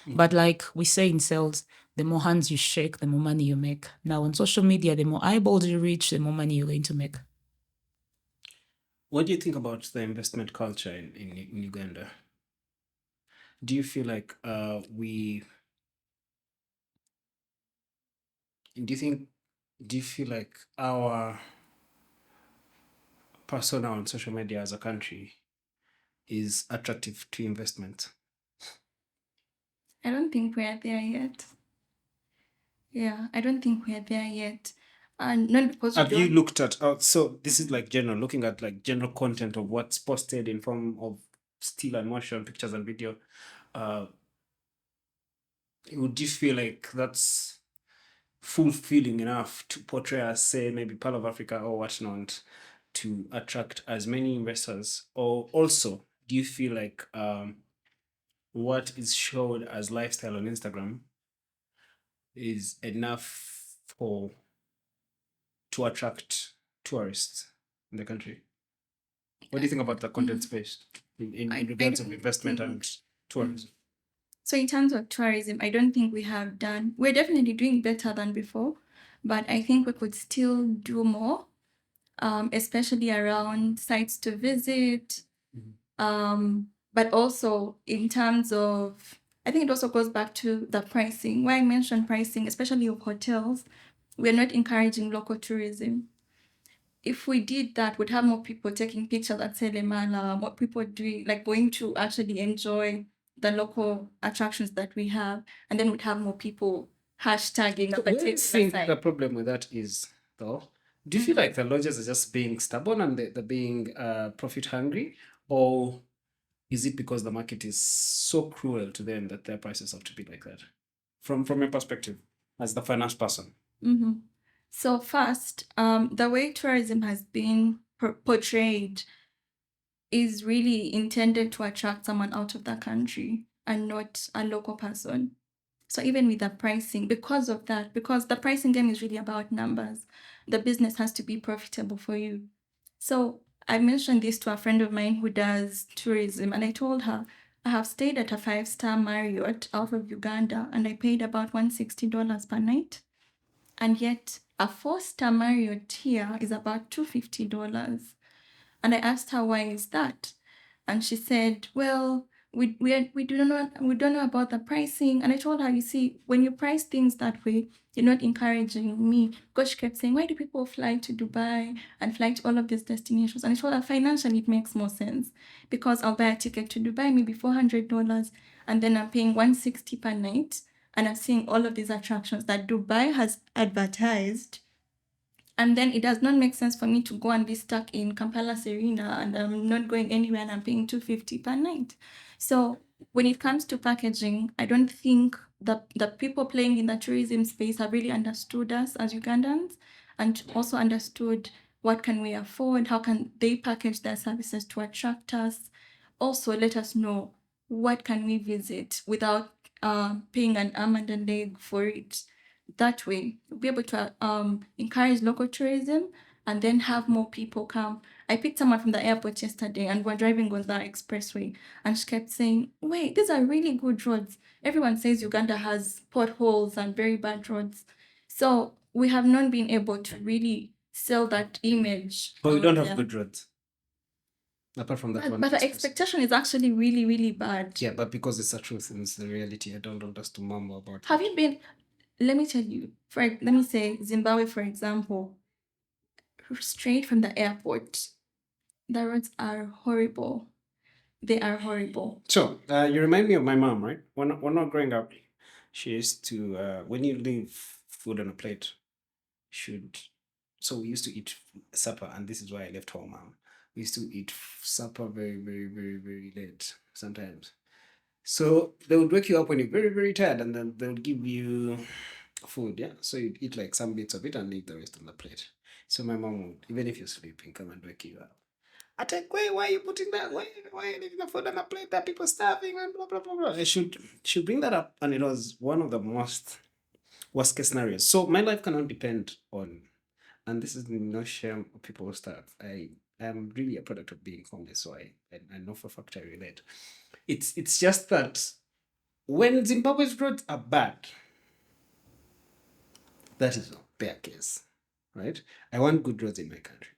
But like we say in sales, the more hands you shake, the more money you make. Now on social media, the more eyeballs you reach, the more money you're going to make. what do you think about the investment culture in Uganda? Do you feel like do you feel like our persona on social media as a country is attractive to investment? I don't think we're there yet. Yeah, I don't think we're there yet. And not because Have you looked at so this is like general, looking at like general content of what's posted in form of still and motion, pictures and video. Would you feel like that's fulfilling enough to portray as, say, maybe part of Africa or whatnot, to attract as many investors? Or also, do you feel like what is showed as lifestyle on Instagram is enough to attract tourists in the country? What do you think about the content space in regards of investment and tourism? So in terms of tourism, I don't think we're definitely doing better than before, but I think we could still do more, especially around sites to visit. But also in terms of, I think it also goes back to the pricing. Why I mentioned pricing, especially of hotels, we're not encouraging local tourism. If we did that, we'd have more people taking pictures at Selemala, more people going to actually enjoy the local attractions that we have, and then we'd have more people hashtagging. What do you think the problem with that is, though? Do you feel like the lodges are just being stubborn and they're being profit hungry, or is it because the market is so cruel to them that their prices have to be like that? From your perspective, as the finance person. So first, the way tourism has been portrayed is really intended to attract someone out of the country and not a local person. So even with the pricing, because of that, because the pricing game is really about numbers, the business has to be profitable for you. So I mentioned this to a friend of mine who does tourism, and I told her, I have stayed at a 5-star Marriott out of Uganda, and I paid about $160 per night. And yet a 4-star Marriott here is about $250. And I asked her, why is that? And she said, well, we don't know about the pricing. And I told her, you see, when you price things that way, you're not encouraging me. Because she kept saying, why do people fly to Dubai and fly to all of these destinations? And I told her, financially, it makes more sense, because I'll buy a ticket to Dubai, maybe $400, and then I'm paying $160 per night, and I'm seeing all of these attractions that Dubai has advertised. And then it does not make sense for me to go and be stuck in Kampala Serena and I'm not going anywhere and I'm paying $250 per night. So when it comes to packaging, I don't think the people playing in the tourism space have really understood us as Ugandans, and also understood what can we afford, how can they package their services to attract us. Also, let us know what can we visit without paying an arm and a leg for it. That way, we'll be able to encourage local tourism and then have more people come. I picked someone from the airport yesterday and we're driving on the expressway, and she kept saying, wait, these are really good roads. Everyone says Uganda has potholes and very bad roads. So we have not been able to really sell that image. But we don't out have there. good roads. Apart from that one. But the expectation is actually really, really bad. Yeah, but because it's the truth and it's the reality, I don't want us to mumble about Have it. you been, let me tell you, let me say Zimbabwe, for example, straight from the airport, the roads are horrible. They are horrible. So, you remind me of my mom, right? When not growing up, she used to, when you leave food on a plate, so we used to eat supper, and this is why I left home, mom. We used to eat supper very, very, very, very late sometimes. So they would wake you up when you're very, very tired, and then they would give you food, yeah? So you'd eat like some bits of it and leave the rest on the plate. So my mom would, even if you're sleeping, come and wake you up. I take, wait, why are you putting that? Why are you leaving the food on the plate? That people starving and blah, blah, blah, blah. I should bring that up, and it was one of the most worst case scenarios. So my life cannot depend on, and this is no shame of people who starve. I am really a product of being homeless, so I know for a fact I relate. It's just that when Zimbabwe's roads are bad, that is a bare case, right? I want good roads in my country.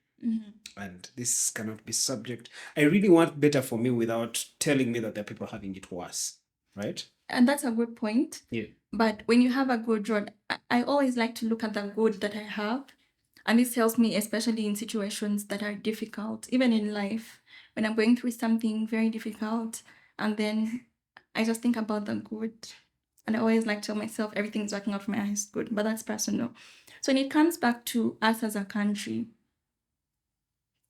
And this cannot be subject. I really want better for me without telling me that there are people having it worse, right? And that's a good point. Yeah. But when you have a good road, I always like to look at the good that I have. And this helps me, especially in situations that are difficult, even in life, when I'm going through something very difficult. And then I just think about the good. And I always like to tell myself everything's working out for my highest good. But that's personal. So when it comes back to us as a country,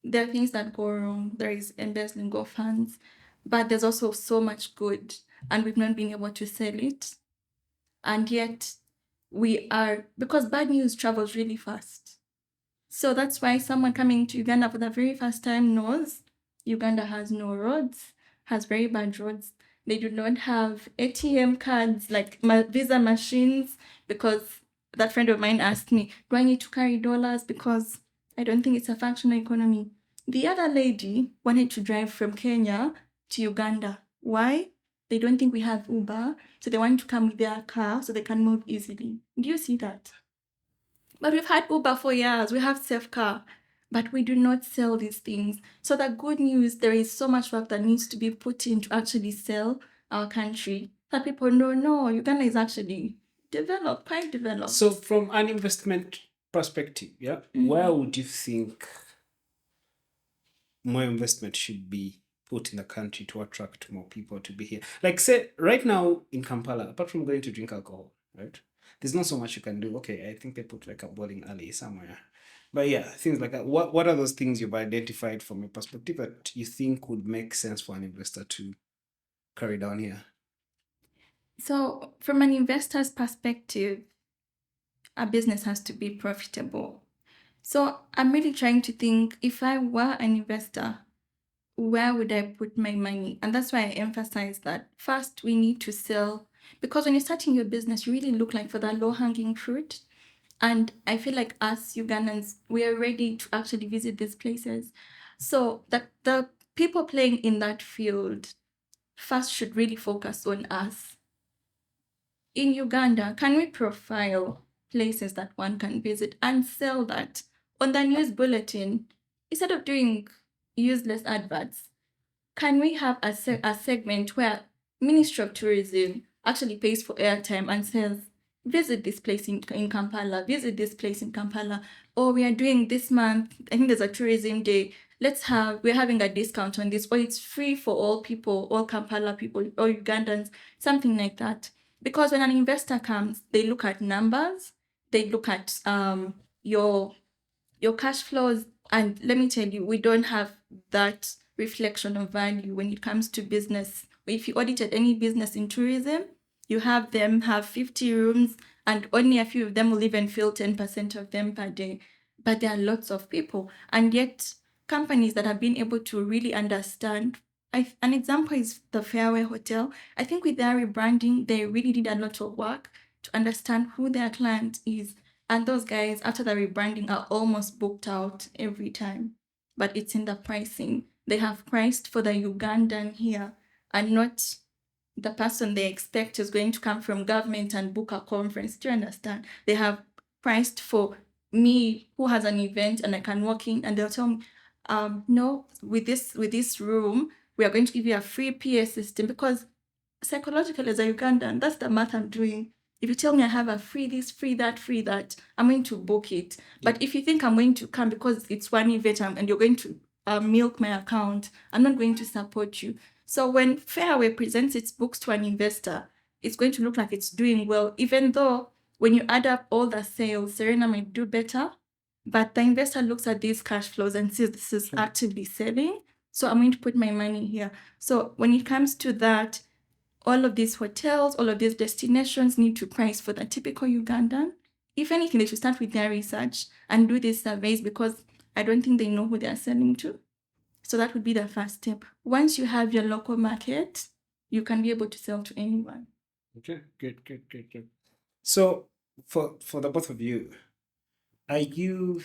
there are things that go wrong. There is embezzling of funds, but there's also so much good, and we've not been able to sell it. And yet we are, because bad news travels really fast. So that's why someone coming to Uganda for the very first time knows Uganda has no roads, has very bad roads. They do not have ATM cards, like Visa machines, because that friend of mine asked me, do I need to carry dollars? Because I don't think it's a functional economy. The other lady wanted to drive from Kenya to Uganda. Why? They don't think we have Uber, so they want to come with their car so they can move easily. Do you see that? But we've had Uber for years. We have safe car, but we do not sell these things. So the good news, there is so much work that needs to be put in to actually sell our country. That people know, no, Uganda is actually developed, quite developed. So from an investment perspective, yeah, where would you think more investment should be put in the country to attract more people to be here? Like, say, right now in Kampala, apart from going to drink alcohol, right? There's not so much you can do. Okay, I think they put like a bowling alley somewhere. But yeah, things like that. What are those things you've identified from your perspective that you think would make sense for an investor to carry down here? So from an investor's perspective, a business has to be profitable. So I'm really trying to think, if I were an investor, where would I put my money? And that's why I emphasize that first we need to sell, because when you're starting your business, you really look like for that low-hanging fruit. And I feel like us Ugandans, we are ready to actually visit these places. So that the people playing in that field first should really focus on us. In Uganda, can we profile places that one can visit and sell that on the news bulletin instead of doing useless adverts? Can we have a segment where Ministry of Tourism actually pays for airtime and says, visit this place in Kampala, visit this place in Kampala, or we are doing this month, I think there's a tourism day, we're having a discount on this, or it's free for all people, all Kampala people, or Ugandans, something like that. Because when an investor comes, they look at numbers, they look at your cash flows. And let me tell you, we don't have that reflection of value when it comes to business. If you audited any business in tourism, you have them have 50 rooms and only a few of them will even fill 10% of them per day. But there are lots of people. And yet companies that have been able to really understand, an example is the Fairway Hotel. I think with their rebranding, they really did a lot of work to understand who their client is. And those guys, after the rebranding, are almost booked out every time. But it's in the pricing. They have priced for the Ugandan here and not the person they expect is going to come from government and book a conference. Do you understand? They have priced for me who has an event and I can walk in and they'll tell me, no, with this room, we are going to give you a free PA system, because psychologically as a Ugandan, that's the math I'm doing. If you tell me I have a free this, free that, I'm going to book it. But if you think I'm going to come because it's one event and you're going to milk my account, I'm not going to support you. So when Fairway presents its books to an investor, it's going to look like it's doing well, even though when you add up all the sales, Serena might do better. But the investor looks at these cash flows and says, this is actively selling, so I'm going to put my money here. So when it comes to that, all of these hotels, all of these destinations need to price for the typical Ugandan. If anything, they should start with their research and do these surveys, because I don't think they know who they are selling to. So that would be the first step. Once you have your local market, you can be able to sell to anyone. Okay, good. So for the both of you, are you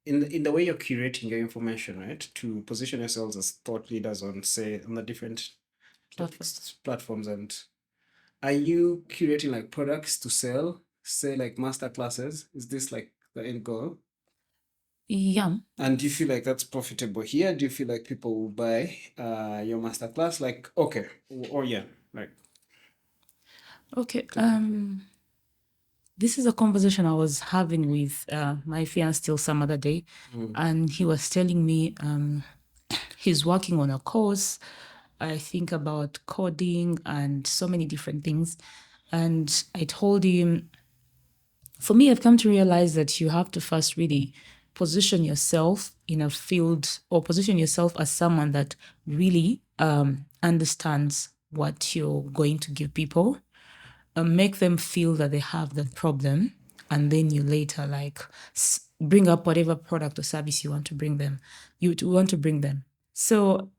in the way you're curating your information, right, to position yourselves as thought leaders on, say, on the different platforms, and are you curating like products to sell, say like master classes? Is this like the end goal? Yeah. And do you feel like that's profitable here? Do you feel like people will buy your masterclass? Like, okay, or yeah, like. Okay. This is a conversation I was having with my fiance till some other day, and he was telling me he's working on a course, I think about coding and so many different things. And I told him, for me, I've come to realize that you have to first really position yourself in a field, or position yourself as someone that really understands what you're going to give people, make them feel that they have the problem, and then you later bring up whatever product or service you want to bring them. So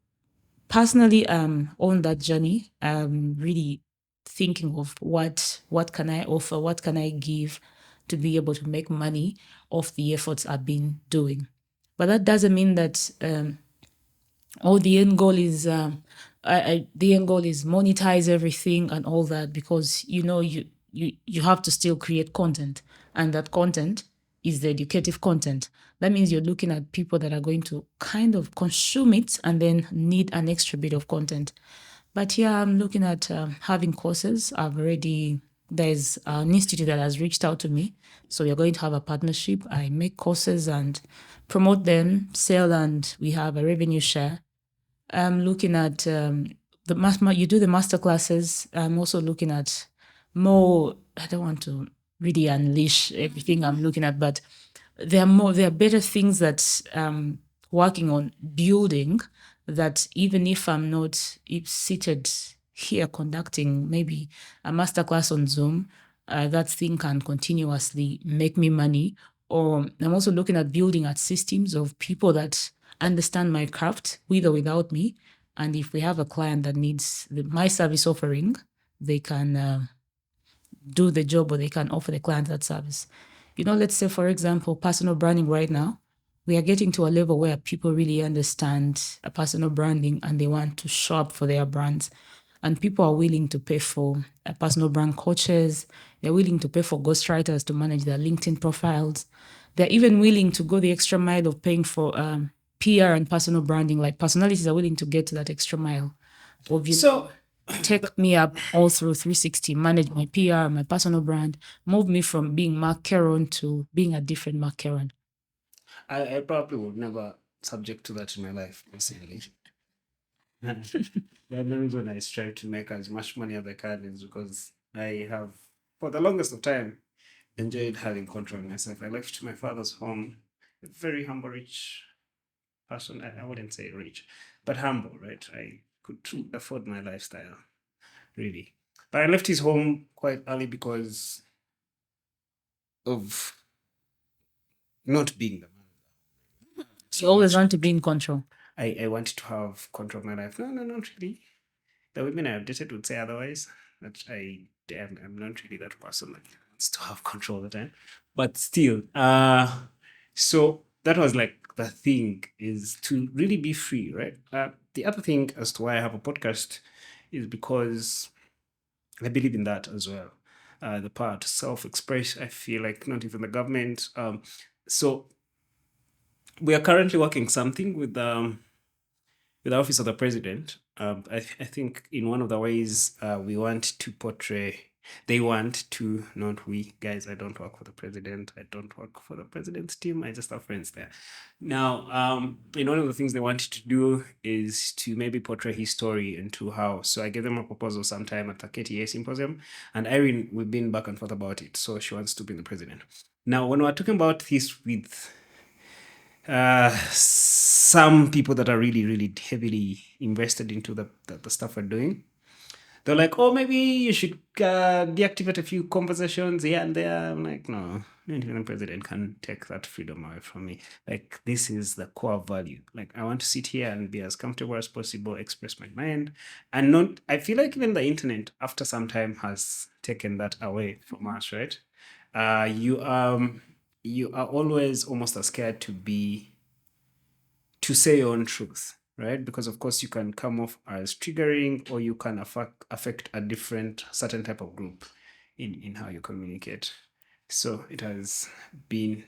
personally, on that journey, I'm really thinking of what can I offer, what can I give to be able to make money off the efforts I've been doing. But that doesn't mean that the end goal is monetize everything and all that, because you have to still create content, and that content is the educative content. That means you're looking at people that are going to kind of consume it and then need an extra bit of content. But yeah, I'm looking at having courses. There's an institute that has reached out to me, so we're going to have a partnership. I make courses and promote them, sell, and we have a revenue share. I'm looking at you do the master classes. I'm also looking at more. I don't want to really unleash everything I'm looking at, but there are better things that working on building, that even if I'm not seated here conducting maybe a masterclass on Zoom, that thing can continuously make me money Or I'm also looking at building at systems of people that understand my craft with or without me. And if we have a client that needs my service offering, they can do the job, or they can offer the client that service. Let's say, for example, personal branding right now, we are getting to a level where people really understand a personal branding and they want to show up for their brands. And people are willing to pay for personal brand coaches. They're willing to pay for ghostwriters to manage their LinkedIn profiles. They're even willing to go the extra mile of paying for PR and personal branding. Like, personalities are willing to get to that extra mile. So Take me up all through 360, manage my PR, my personal brand, move me from being Mark Keron to being a different Mark Keron. I probably would never subject to that in my life, personally. The reason I strive to make as much money as I can is because I have, for the longest of time, enjoyed having control of myself. I left my father's home, a very humble, rich person. I wouldn't say rich, but humble, right? I could afford my lifestyle, really. But I left his home quite early because of not being the man. You always want to be in control. I wanted to have control of my life. No, not really. The women I have dated would say otherwise. That I'm not really that person that wants to have control all the time. But still, so that was like the thing, is to really be free, right? The other thing as to why I have a podcast is because I believe in that as well. The power to self-express. I feel like not even the government. So we are currently working something with the Office of the President. I think in one of the ways we want to portray, they want to, not we, guys, I don't work for the president. I don't work for the president's team. I just have friends there. Now, in one of the things they wanted to do is to maybe portray his story into how. So I gave them a proposal sometime at the KTA symposium, and Irene, we've been back and forth about it. So she wants to be the president. Now, when we're talking about this with some people that are really, really heavily invested into the stuff we're doing, they're like, oh, maybe you should deactivate a few conversations here and there. I'm like, no, not even the president can take that freedom away from me. Like, this is the core value. Like, I want to sit here and be as comfortable as possible, express my mind, and not. I feel like even the internet, after some time, has taken that away from us, right? You are always almost as scared to say your own truth, right? Because of course you can come off as triggering, or you can affect a different certain type of group in how you communicate. So it has been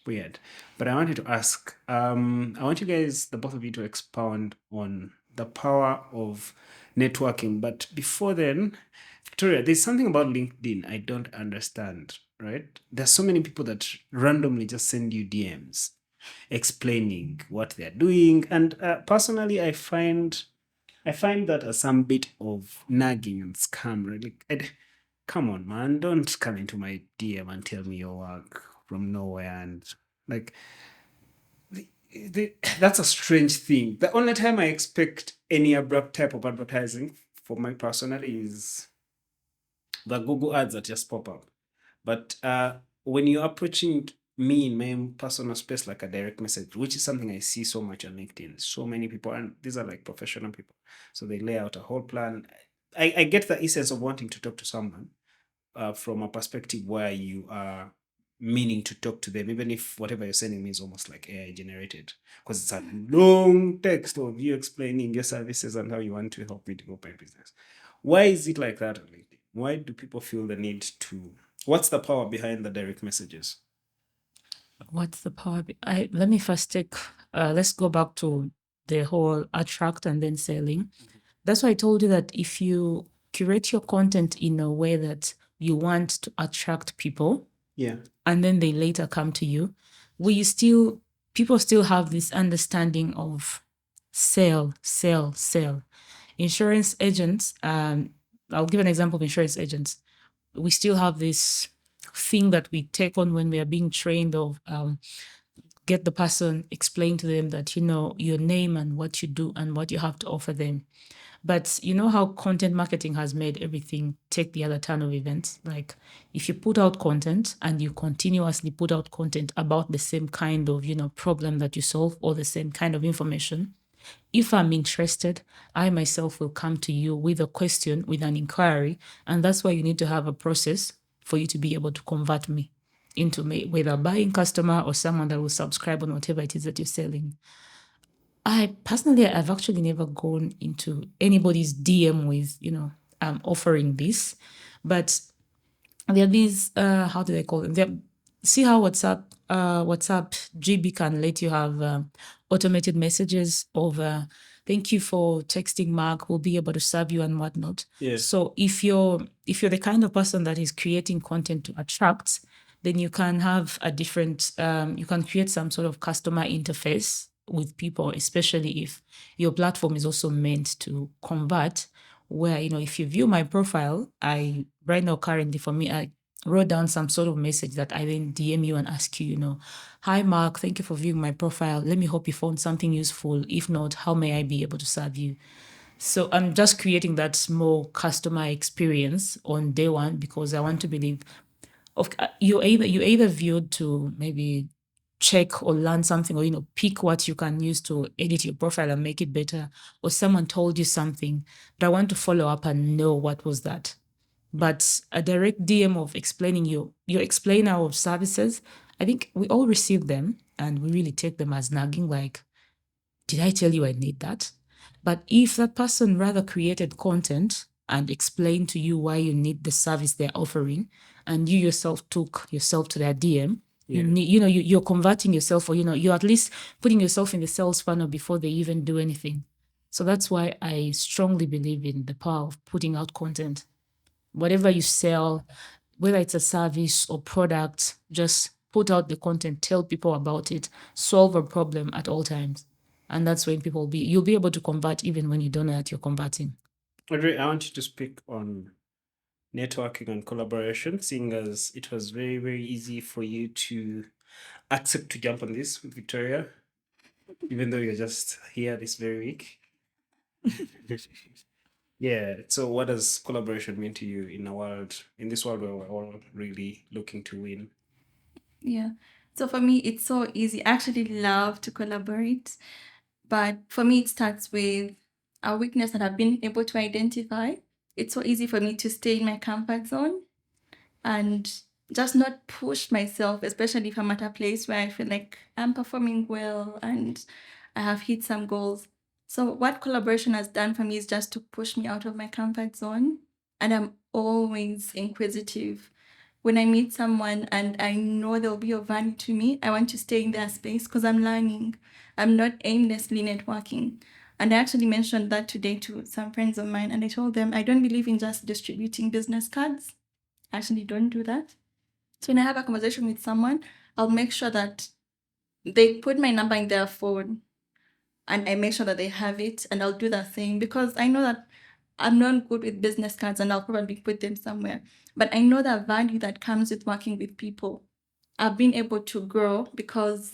weird. But I wanted to ask, I want you guys, the both of you, to expound on the power of networking. But before then, Victoria, there's something about LinkedIn I don't understand, right? There's so many people that randomly just send you DMs explaining what they're doing. And personally, I find that as some bit of nagging and scam, right? Like, come on, man, don't come into my DM and tell me your work from nowhere. And like, that's a strange thing. The only time I expect any abrupt type of advertising for my personally is the Google ads that just pop up. But when you're approaching me in my personal space, like a direct message, which is something I see so much on LinkedIn, so many people, and these are like professional people, so they lay out a whole plan. I get the essence of wanting to talk to someone from a perspective where you are meaning to talk to them, even if whatever you're sending me is almost like AI generated, because it's a long text of you explaining your services and how you want to help me develop my business. Why is it like that on LinkedIn? Why do people feel the need to? What's the power behind the direct messages? What's the power? Let me first let's go back to the whole attract and then selling. That's why I told you that if you curate your content in a way that you want to attract people, Yeah. and then they later come to you, people still have this understanding of sell. Insurance agents, I'll give an example of insurance agents. We still have this thing that we take on when we are being trained of get the person, explain to them that, your name and what you do and what you have to offer them. But you know how content marketing has made everything take the other turn of events? Like if you put out content and you continuously put out content about the same kind of, problem that you solve or the same kind of information, if I'm interested, I myself will come to you with a question, with an inquiry. And that's why you need to have a process for you to be able to convert me into whether a buying customer or someone that will subscribe on whatever it is that you're selling. I personally, I've actually never gone into anybody's DM with, offering this, but there are these, how do they call them? See how WhatsApp GB can let you have automated messages of, thank you for texting Mark, we'll be able to serve you and whatnot. Yeah. So if you're the kind of person that is creating content to attract, then you can have a different, you can create some sort of customer interface with people, especially if your platform is also meant to convert, where, if you view my profile, right now, currently for me, I wrote down some sort of message that I then DM you and ask you, hi, Mark, thank you for viewing my profile. Let me hope you found something useful. If not, how may I be able to serve you? So I'm just creating that small customer experience on day one because I want to believe you either viewed to maybe check or learn something or pick what you can use to edit your profile and make it better, or someone told you something, but I want to follow up and know what was that. But a direct DM of explaining your explainer of services, I think we all receive them and we really take them as nagging, like, did I tell you I need that? But if that person rather created content and explained to you why you need the service they're offering, and you yourself took yourself to their DM, you're converting yourself, or you're at least putting yourself in the sales funnel before they even do anything. So that's why I strongly believe in the power of putting out content. Whatever you sell, whether it's a service or product, just put out the content, tell people about it, solve a problem at all times. And that's when you'll be able to convert even when you don't know that you're converting. Audrey, I want you to speak on networking and collaboration, seeing as it was very, very easy for you to accept to jump on this with Victoria, even though you're just here this very week. Yeah. So what does collaboration mean to you in this world where we're all really looking to win? Yeah. So for me, it's so easy. I actually love to collaborate. But for me, it starts with a weakness that I've been able to identify. It's so easy for me to stay in my comfort zone and just not push myself, especially if I'm at a place where I feel like I'm performing well and I have hit some goals. So what collaboration has done for me is just to push me out of my comfort zone. And I'm always inquisitive. When I meet someone and I know they'll be of value to me, I want to stay in their space because I'm learning. I'm not aimlessly networking. And I actually mentioned that today to some friends of mine, and I told them I don't believe in just distributing business cards. I actually don't do that. So when I have a conversation with someone, I'll make sure that they put my number in their phone and I make sure that they have it, and I'll do that same because I know that I'm not good with business cards and I'll probably put them somewhere. But I know the value that comes with working with people. I've been able to grow because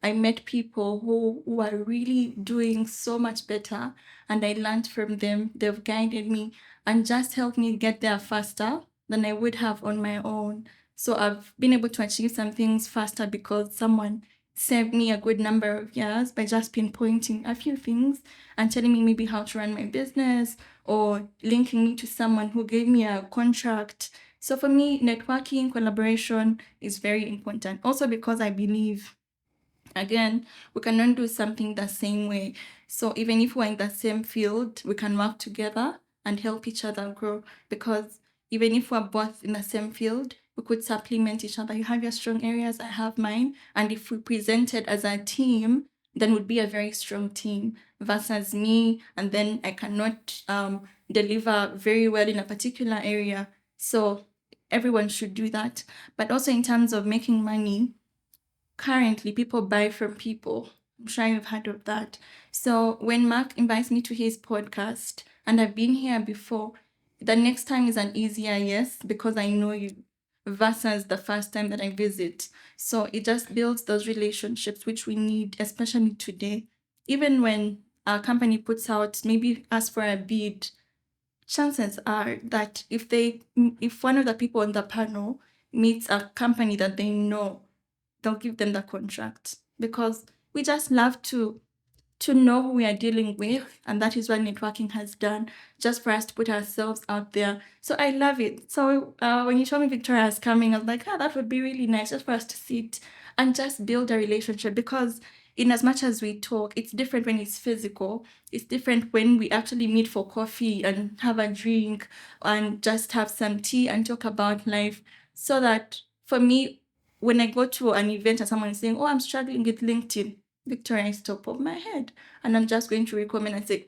I met people who are really doing so much better, and I learned from them. They've guided me and just helped me get there faster than I would have on my own. So I've been able to achieve some things faster because someone saved me a good number of years by just pinpointing a few things and telling me maybe how to run my business or linking me to someone who gave me a contract. So for me, networking, collaboration is very important. Also because I believe, again, we cannot do something the same way. So even if we're in the same field, we can work together and help each other grow, because even if we're both in the same field, we could supplement each other. You have your strong areas, I have mine. And if we presented as a team, then we'd be a very strong team versus me. And then I cannot deliver very well in a particular area. So everyone should do that. But also in terms of making money, currently people buy from people. I'm sure you've heard of that. So when Mark invites me to his podcast, and I've been here before, the next time is an easier yes because I know you versus the first time that I visit. So it just builds those relationships which we need, especially today. Even when a company puts out, maybe asks for a bid, chances are that if one of the people on the panel meets a company that they know, they'll give them the contract, because we just love to know who we are dealing with, and that is what networking has done, just for us to put ourselves out there. So I love it. So when you told me Victoria is coming, I was like, that would be really nice, just for us to sit and just build a relationship, because in as much as we talk, it's different when it's physical. It's different when we actually meet for coffee and have a drink and just have some tea and talk about life. So that for me, when I go to an event and someone is saying, I'm struggling with LinkedIn, Victoria is top of my head. And I'm just going to recommend and say,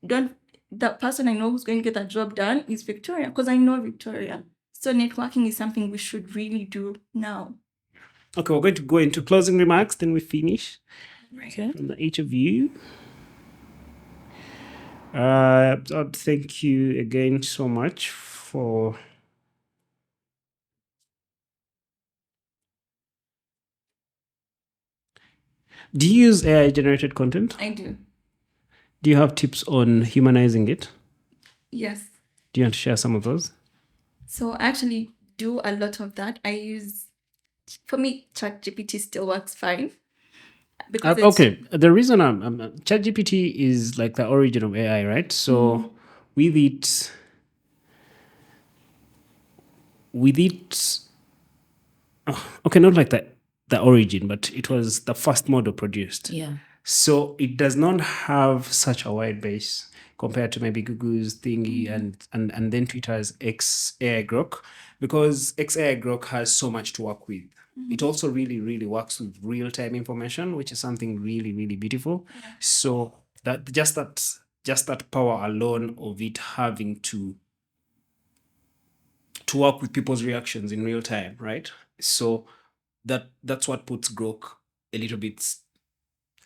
the person I know who's going to get that job done is Victoria, because I know Victoria. So networking is something we should really do now. Okay, we're going to go into closing remarks, then we finish. Okay. From each of you. Thank you again so much for Do you use AI generated content? I do. Do you have tips on humanizing it? Yes. Do you want to share some of those? So I actually do a lot of that. For me, ChatGPT still works fine. Because okay, the reason ChatGPT is like the origin of AI, right? So with it, okay, not like the origin, but it was the first model produced. Yeah. So it does not have such a wide base compared to maybe Google's thingy and then Twitter's XAI Grok, because XAI Grok has so much to work with. It also really, really works with real-time information, which is something really, really beautiful. Yeah. So that just that power alone of it having to work with people's reactions in real time, right? So that's what puts Grok a little bit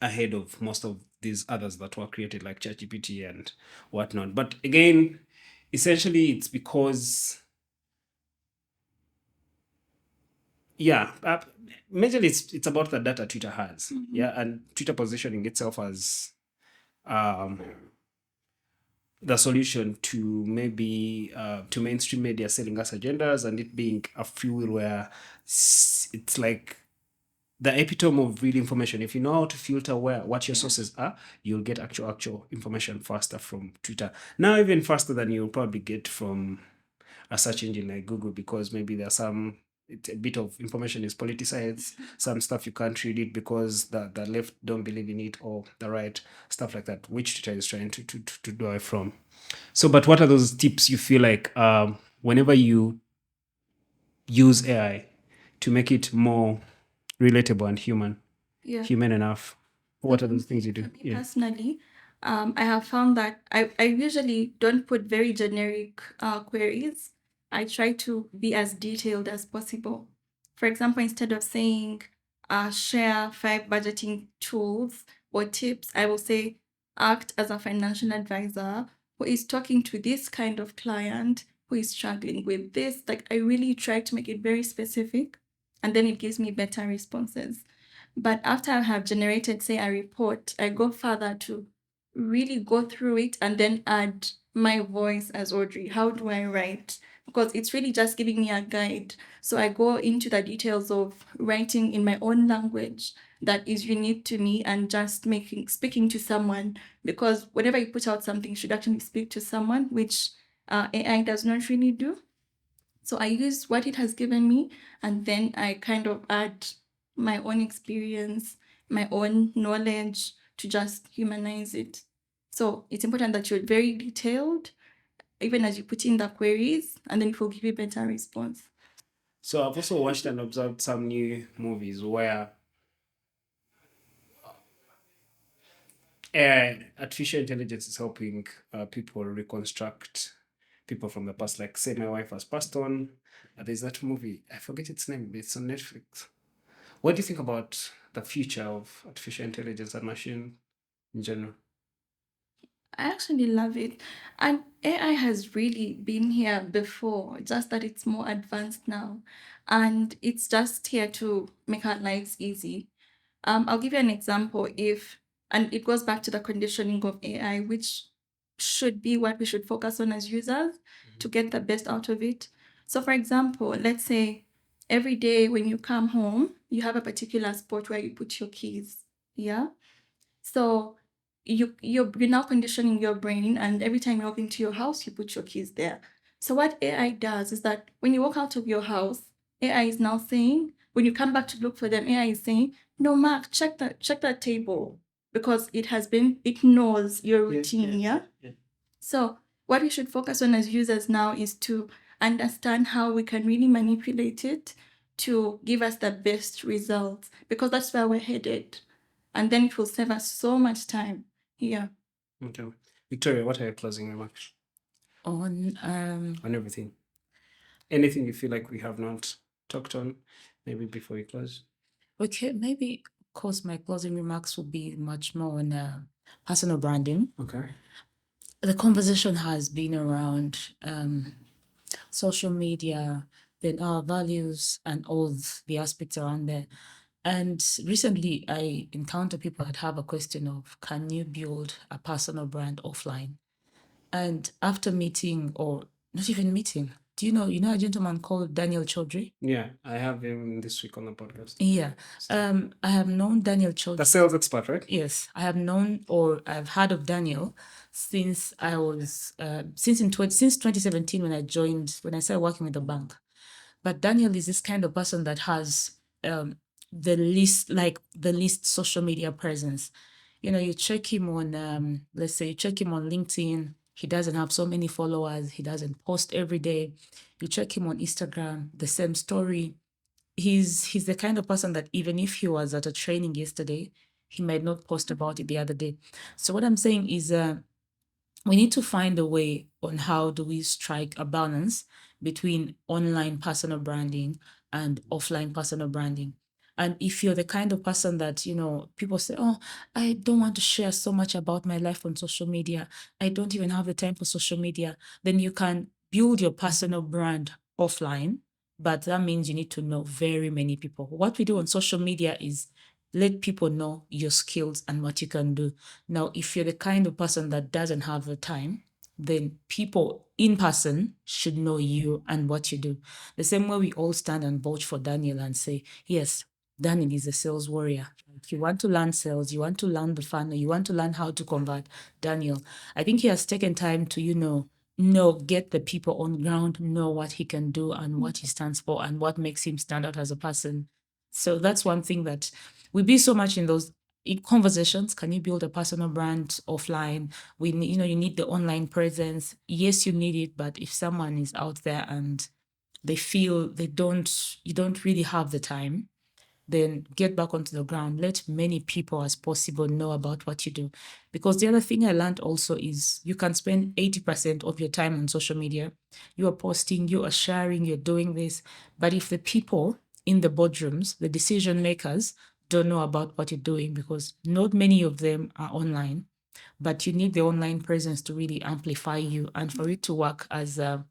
ahead of most of these others that were created, like ChatGPT and whatnot. But again, essentially, it's because, majorly it's about the data Twitter has, and Twitter positioning itself as the solution to maybe to mainstream media selling us agendas, and it being a fuel where it's like the epitome of real information. If you know how to filter what your sources are, you'll get actual information faster from Twitter. Now, even faster than you'll probably get from a search engine like Google, because maybe there's a bit of information is politicized. Some stuff you can't read it because the left don't believe in it, or the right, stuff like that, which Twitter is trying to do away from. So, but what are those tips you feel like whenever you use AI to make it more relatable and human enough? What are those things you do? Personally, I have found that I usually don't put very generic queries. I try to be as detailed as possible. For example, instead of saying share 5 budgeting tools or tips, I will say act as a financial advisor who is talking to this kind of client who is struggling with this. Like, I really try to make it very specific, and then it gives me better responses. But after I have generated, say, a report, I go further to really go through it and then add my voice as Audrey. How do I write? Because it's really just giving me a guide. So I go into the details of writing in my own language that is unique to me, and just speaking to someone, because whenever you put out something, you should actually speak to someone, which AI does not really do. So I use what it has given me, and then I kind of add my own experience, my own knowledge to just humanize it. So it's important that you're very detailed, even as you put in the queries, and then it will give you better response. So I've also watched and observed some new movies where artificial intelligence is helping people reconstruct people from the past. Like, say, my wife has passed on. There's that movie, I forget its name, it's on Netflix. What do you think about the future of artificial intelligence and machine in general? I actually love it. And AI has really been here before, just that it's more advanced now. And it's just here to make our lives easy. I'll give you an example. If And it goes back to the conditioning of AI, which should be what we should focus on as users to get the best out of it. So, for example, let's say every day when you come home, you have a particular spot where you put your keys. Yeah. So you're now conditioning your brain, and every time you walk into your house, you put your keys there. So what AI does is that when you walk out of your house, AI is now saying, when you come back to look for them, AI is saying, no, Mark, check that table, because it knows your routine. Yeah. So what we should focus on as users now is to understand how we can really manipulate it to give us the best results, because that's where we're headed. And then it will save us so much time. Yeah. Okay. Victoria, what are your closing remarks On on everything? Anything you feel like we have not talked on, maybe before we close? okay, maybe of course my closing remarks will be much more on personal branding. Okay. The conversation has been around social media, then our values and all the aspects around there. And recently I encountered people that have a question of, can you build a personal brand offline? And after meeting, or not even meeting, do you know a gentleman called Daniel Chaudhry? Yeah, I have him this week on the podcast. Yeah. I have known Daniel The Chaudhry. sales expert, right? Yes, I have known, or I've heard of Daniel since I was since 2017, when I started working with the bank. But Daniel is this kind of person that has the least social media presence. You check him on let's say you check him on LinkedIn, he doesn't have so many followers, he doesn't post every day. You check him on Instagram, the same story. He's the kind of person that even if he was at a training yesterday, he might not post about it the other day. So what I'm saying is we need to find a way on how do we strike a balance between online personal branding and offline personal branding. And if you're the kind of person that, people say, oh, I don't want to share so much about my life on social media, I don't even have the time for social media, then you can build your personal brand offline. But that means you need to know very many people. What we do on social media is let people know your skills and what you can do. Now, if you're the kind of person that doesn't have the time, then people in person should know you and what you do. The same way we all stand and vouch for Daniel and say, yes, Daniel is a sales warrior. If you want to learn sales, you want to learn the funnel, you want to learn how to convert, Daniel. I think he has taken time to, get the people on ground, know what he can do and what he stands for and what makes him stand out as a person. So that's one thing that we be so much in those conversations. Can you build a personal brand offline? We need, you need the online presence. Yes, you need it, but if someone is out there and they feel you don't really have the time, then get back onto the ground. Let many people as possible know about what you do. Because the other thing I learned also is you can spend 80% of your time on social media. You are posting, you are sharing, you're doing this. But if the people in the boardrooms, the decision makers, don't know about what you're doing, because not many of them are online, but you need the online presence to really amplify you and for it to work as a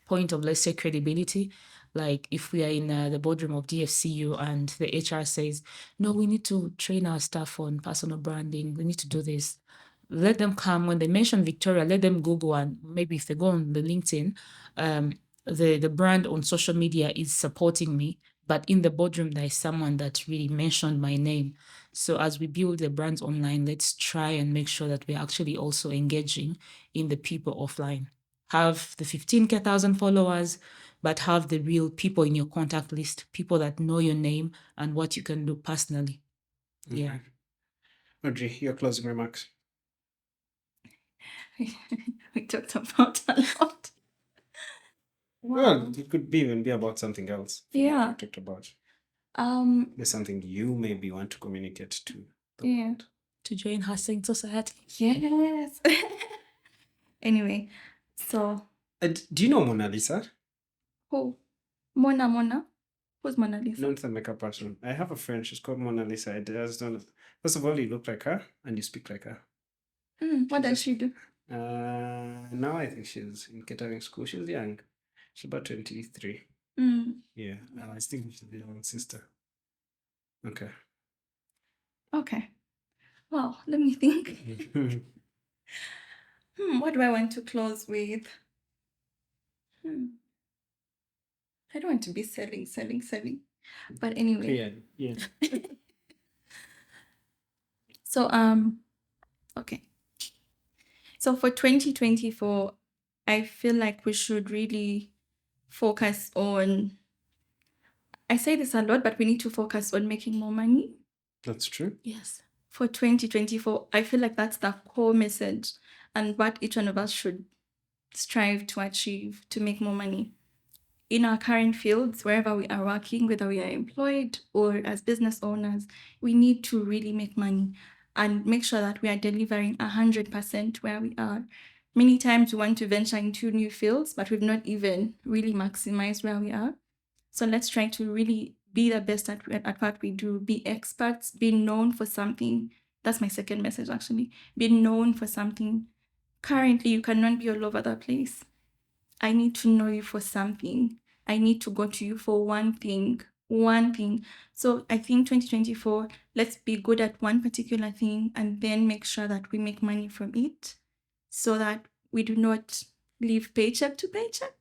point of, let's say, credibility. Like if we are in the boardroom of DFCU and the HR says, no, we need to train our staff on personal branding, we need to do this. Let them come. When they mention Victoria, let them Google, and maybe if they go on the LinkedIn, the brand on social media is supporting me, but in the boardroom, there is someone that really mentioned my name. So as we build the brands online, let's try and make sure that we're actually also engaging in the people offline. Have the 15,000 followers, but have the real people in your contact list, people that know your name and what you can do personally. Yeah. Audrey, your closing remarks. We talked about a lot. Well, it could even be about something else. Yeah. We talked about. There's something you maybe want to communicate to the Yeah. world. To join Hustling Society. Yes. Anyway, so Do you know Mona Lisa? who? Mona? Who's Mona Lisa? Not the makeup person. I have a friend. She's called Mona Lisa. I just don't. First of all, you look like her and you speak like her. What does she do? Now I think she's in catering school. She's young. She's about 23. Yeah. I think she's the young sister. Okay. Okay. Well, let me think. What do I want to close with? I don't want to be selling. But anyway. Yeah. So okay. So for 2024, I feel like we should really focus on, I say this a lot, but we need to focus on making more money. That's true. Yes. For 2024, I feel like that's the core message and what each one of us should strive to achieve to make more money. In our current fields, wherever we are working, whether we are employed or as business owners, we need to really make money and make sure that we are delivering 100% where we are. Many times we want to venture into new fields, but we've not even really maximized where we are. So let's try to really be the best at what we do, be experts, be known for something. That's my second message, actually. Be known for something. Currently, you cannot be all over the place. I need to know you for something. I need to go to you for one thing. So I think 2024, let's be good at one particular thing and then make sure that we make money from it so that we do not live paycheck to paycheck,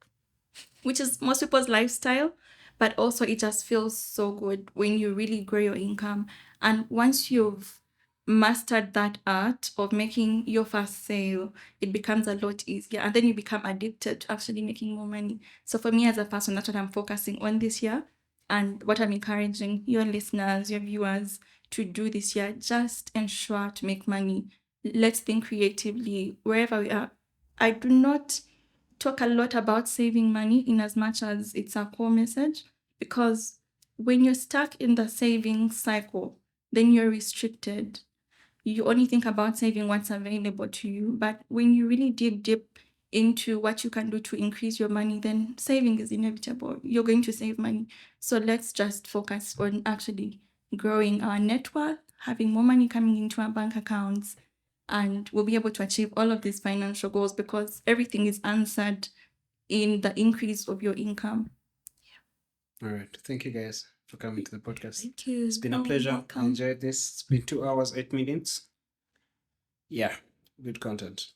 which is most people's lifestyle. But also it just feels so good when you really grow your income. And once you've mastered that art of making your first sale, it becomes a lot easier. And then you become addicted to actually making more money. So for me as a person, that's what I'm focusing on this year. And what I'm encouraging your listeners, your viewers to do this year, just ensure to make money. Let's think creatively wherever we are. I do not talk a lot about saving money in as much as it's a core message, because when you're stuck in the saving cycle, then you're restricted. You only think about saving what's available to you. But when you really dig deep into what you can do to increase your money, then saving is inevitable. You're going to save money. So let's just focus on actually growing our net worth, having more money coming into our bank accounts, and we'll be able to achieve all of these financial goals because everything is answered in the increase of your income. All right. Thank you guys for coming to the podcast. Thank you. It's been a pleasure. I enjoyed this. It's been 2 hours, 8 minutes. Yeah, good content.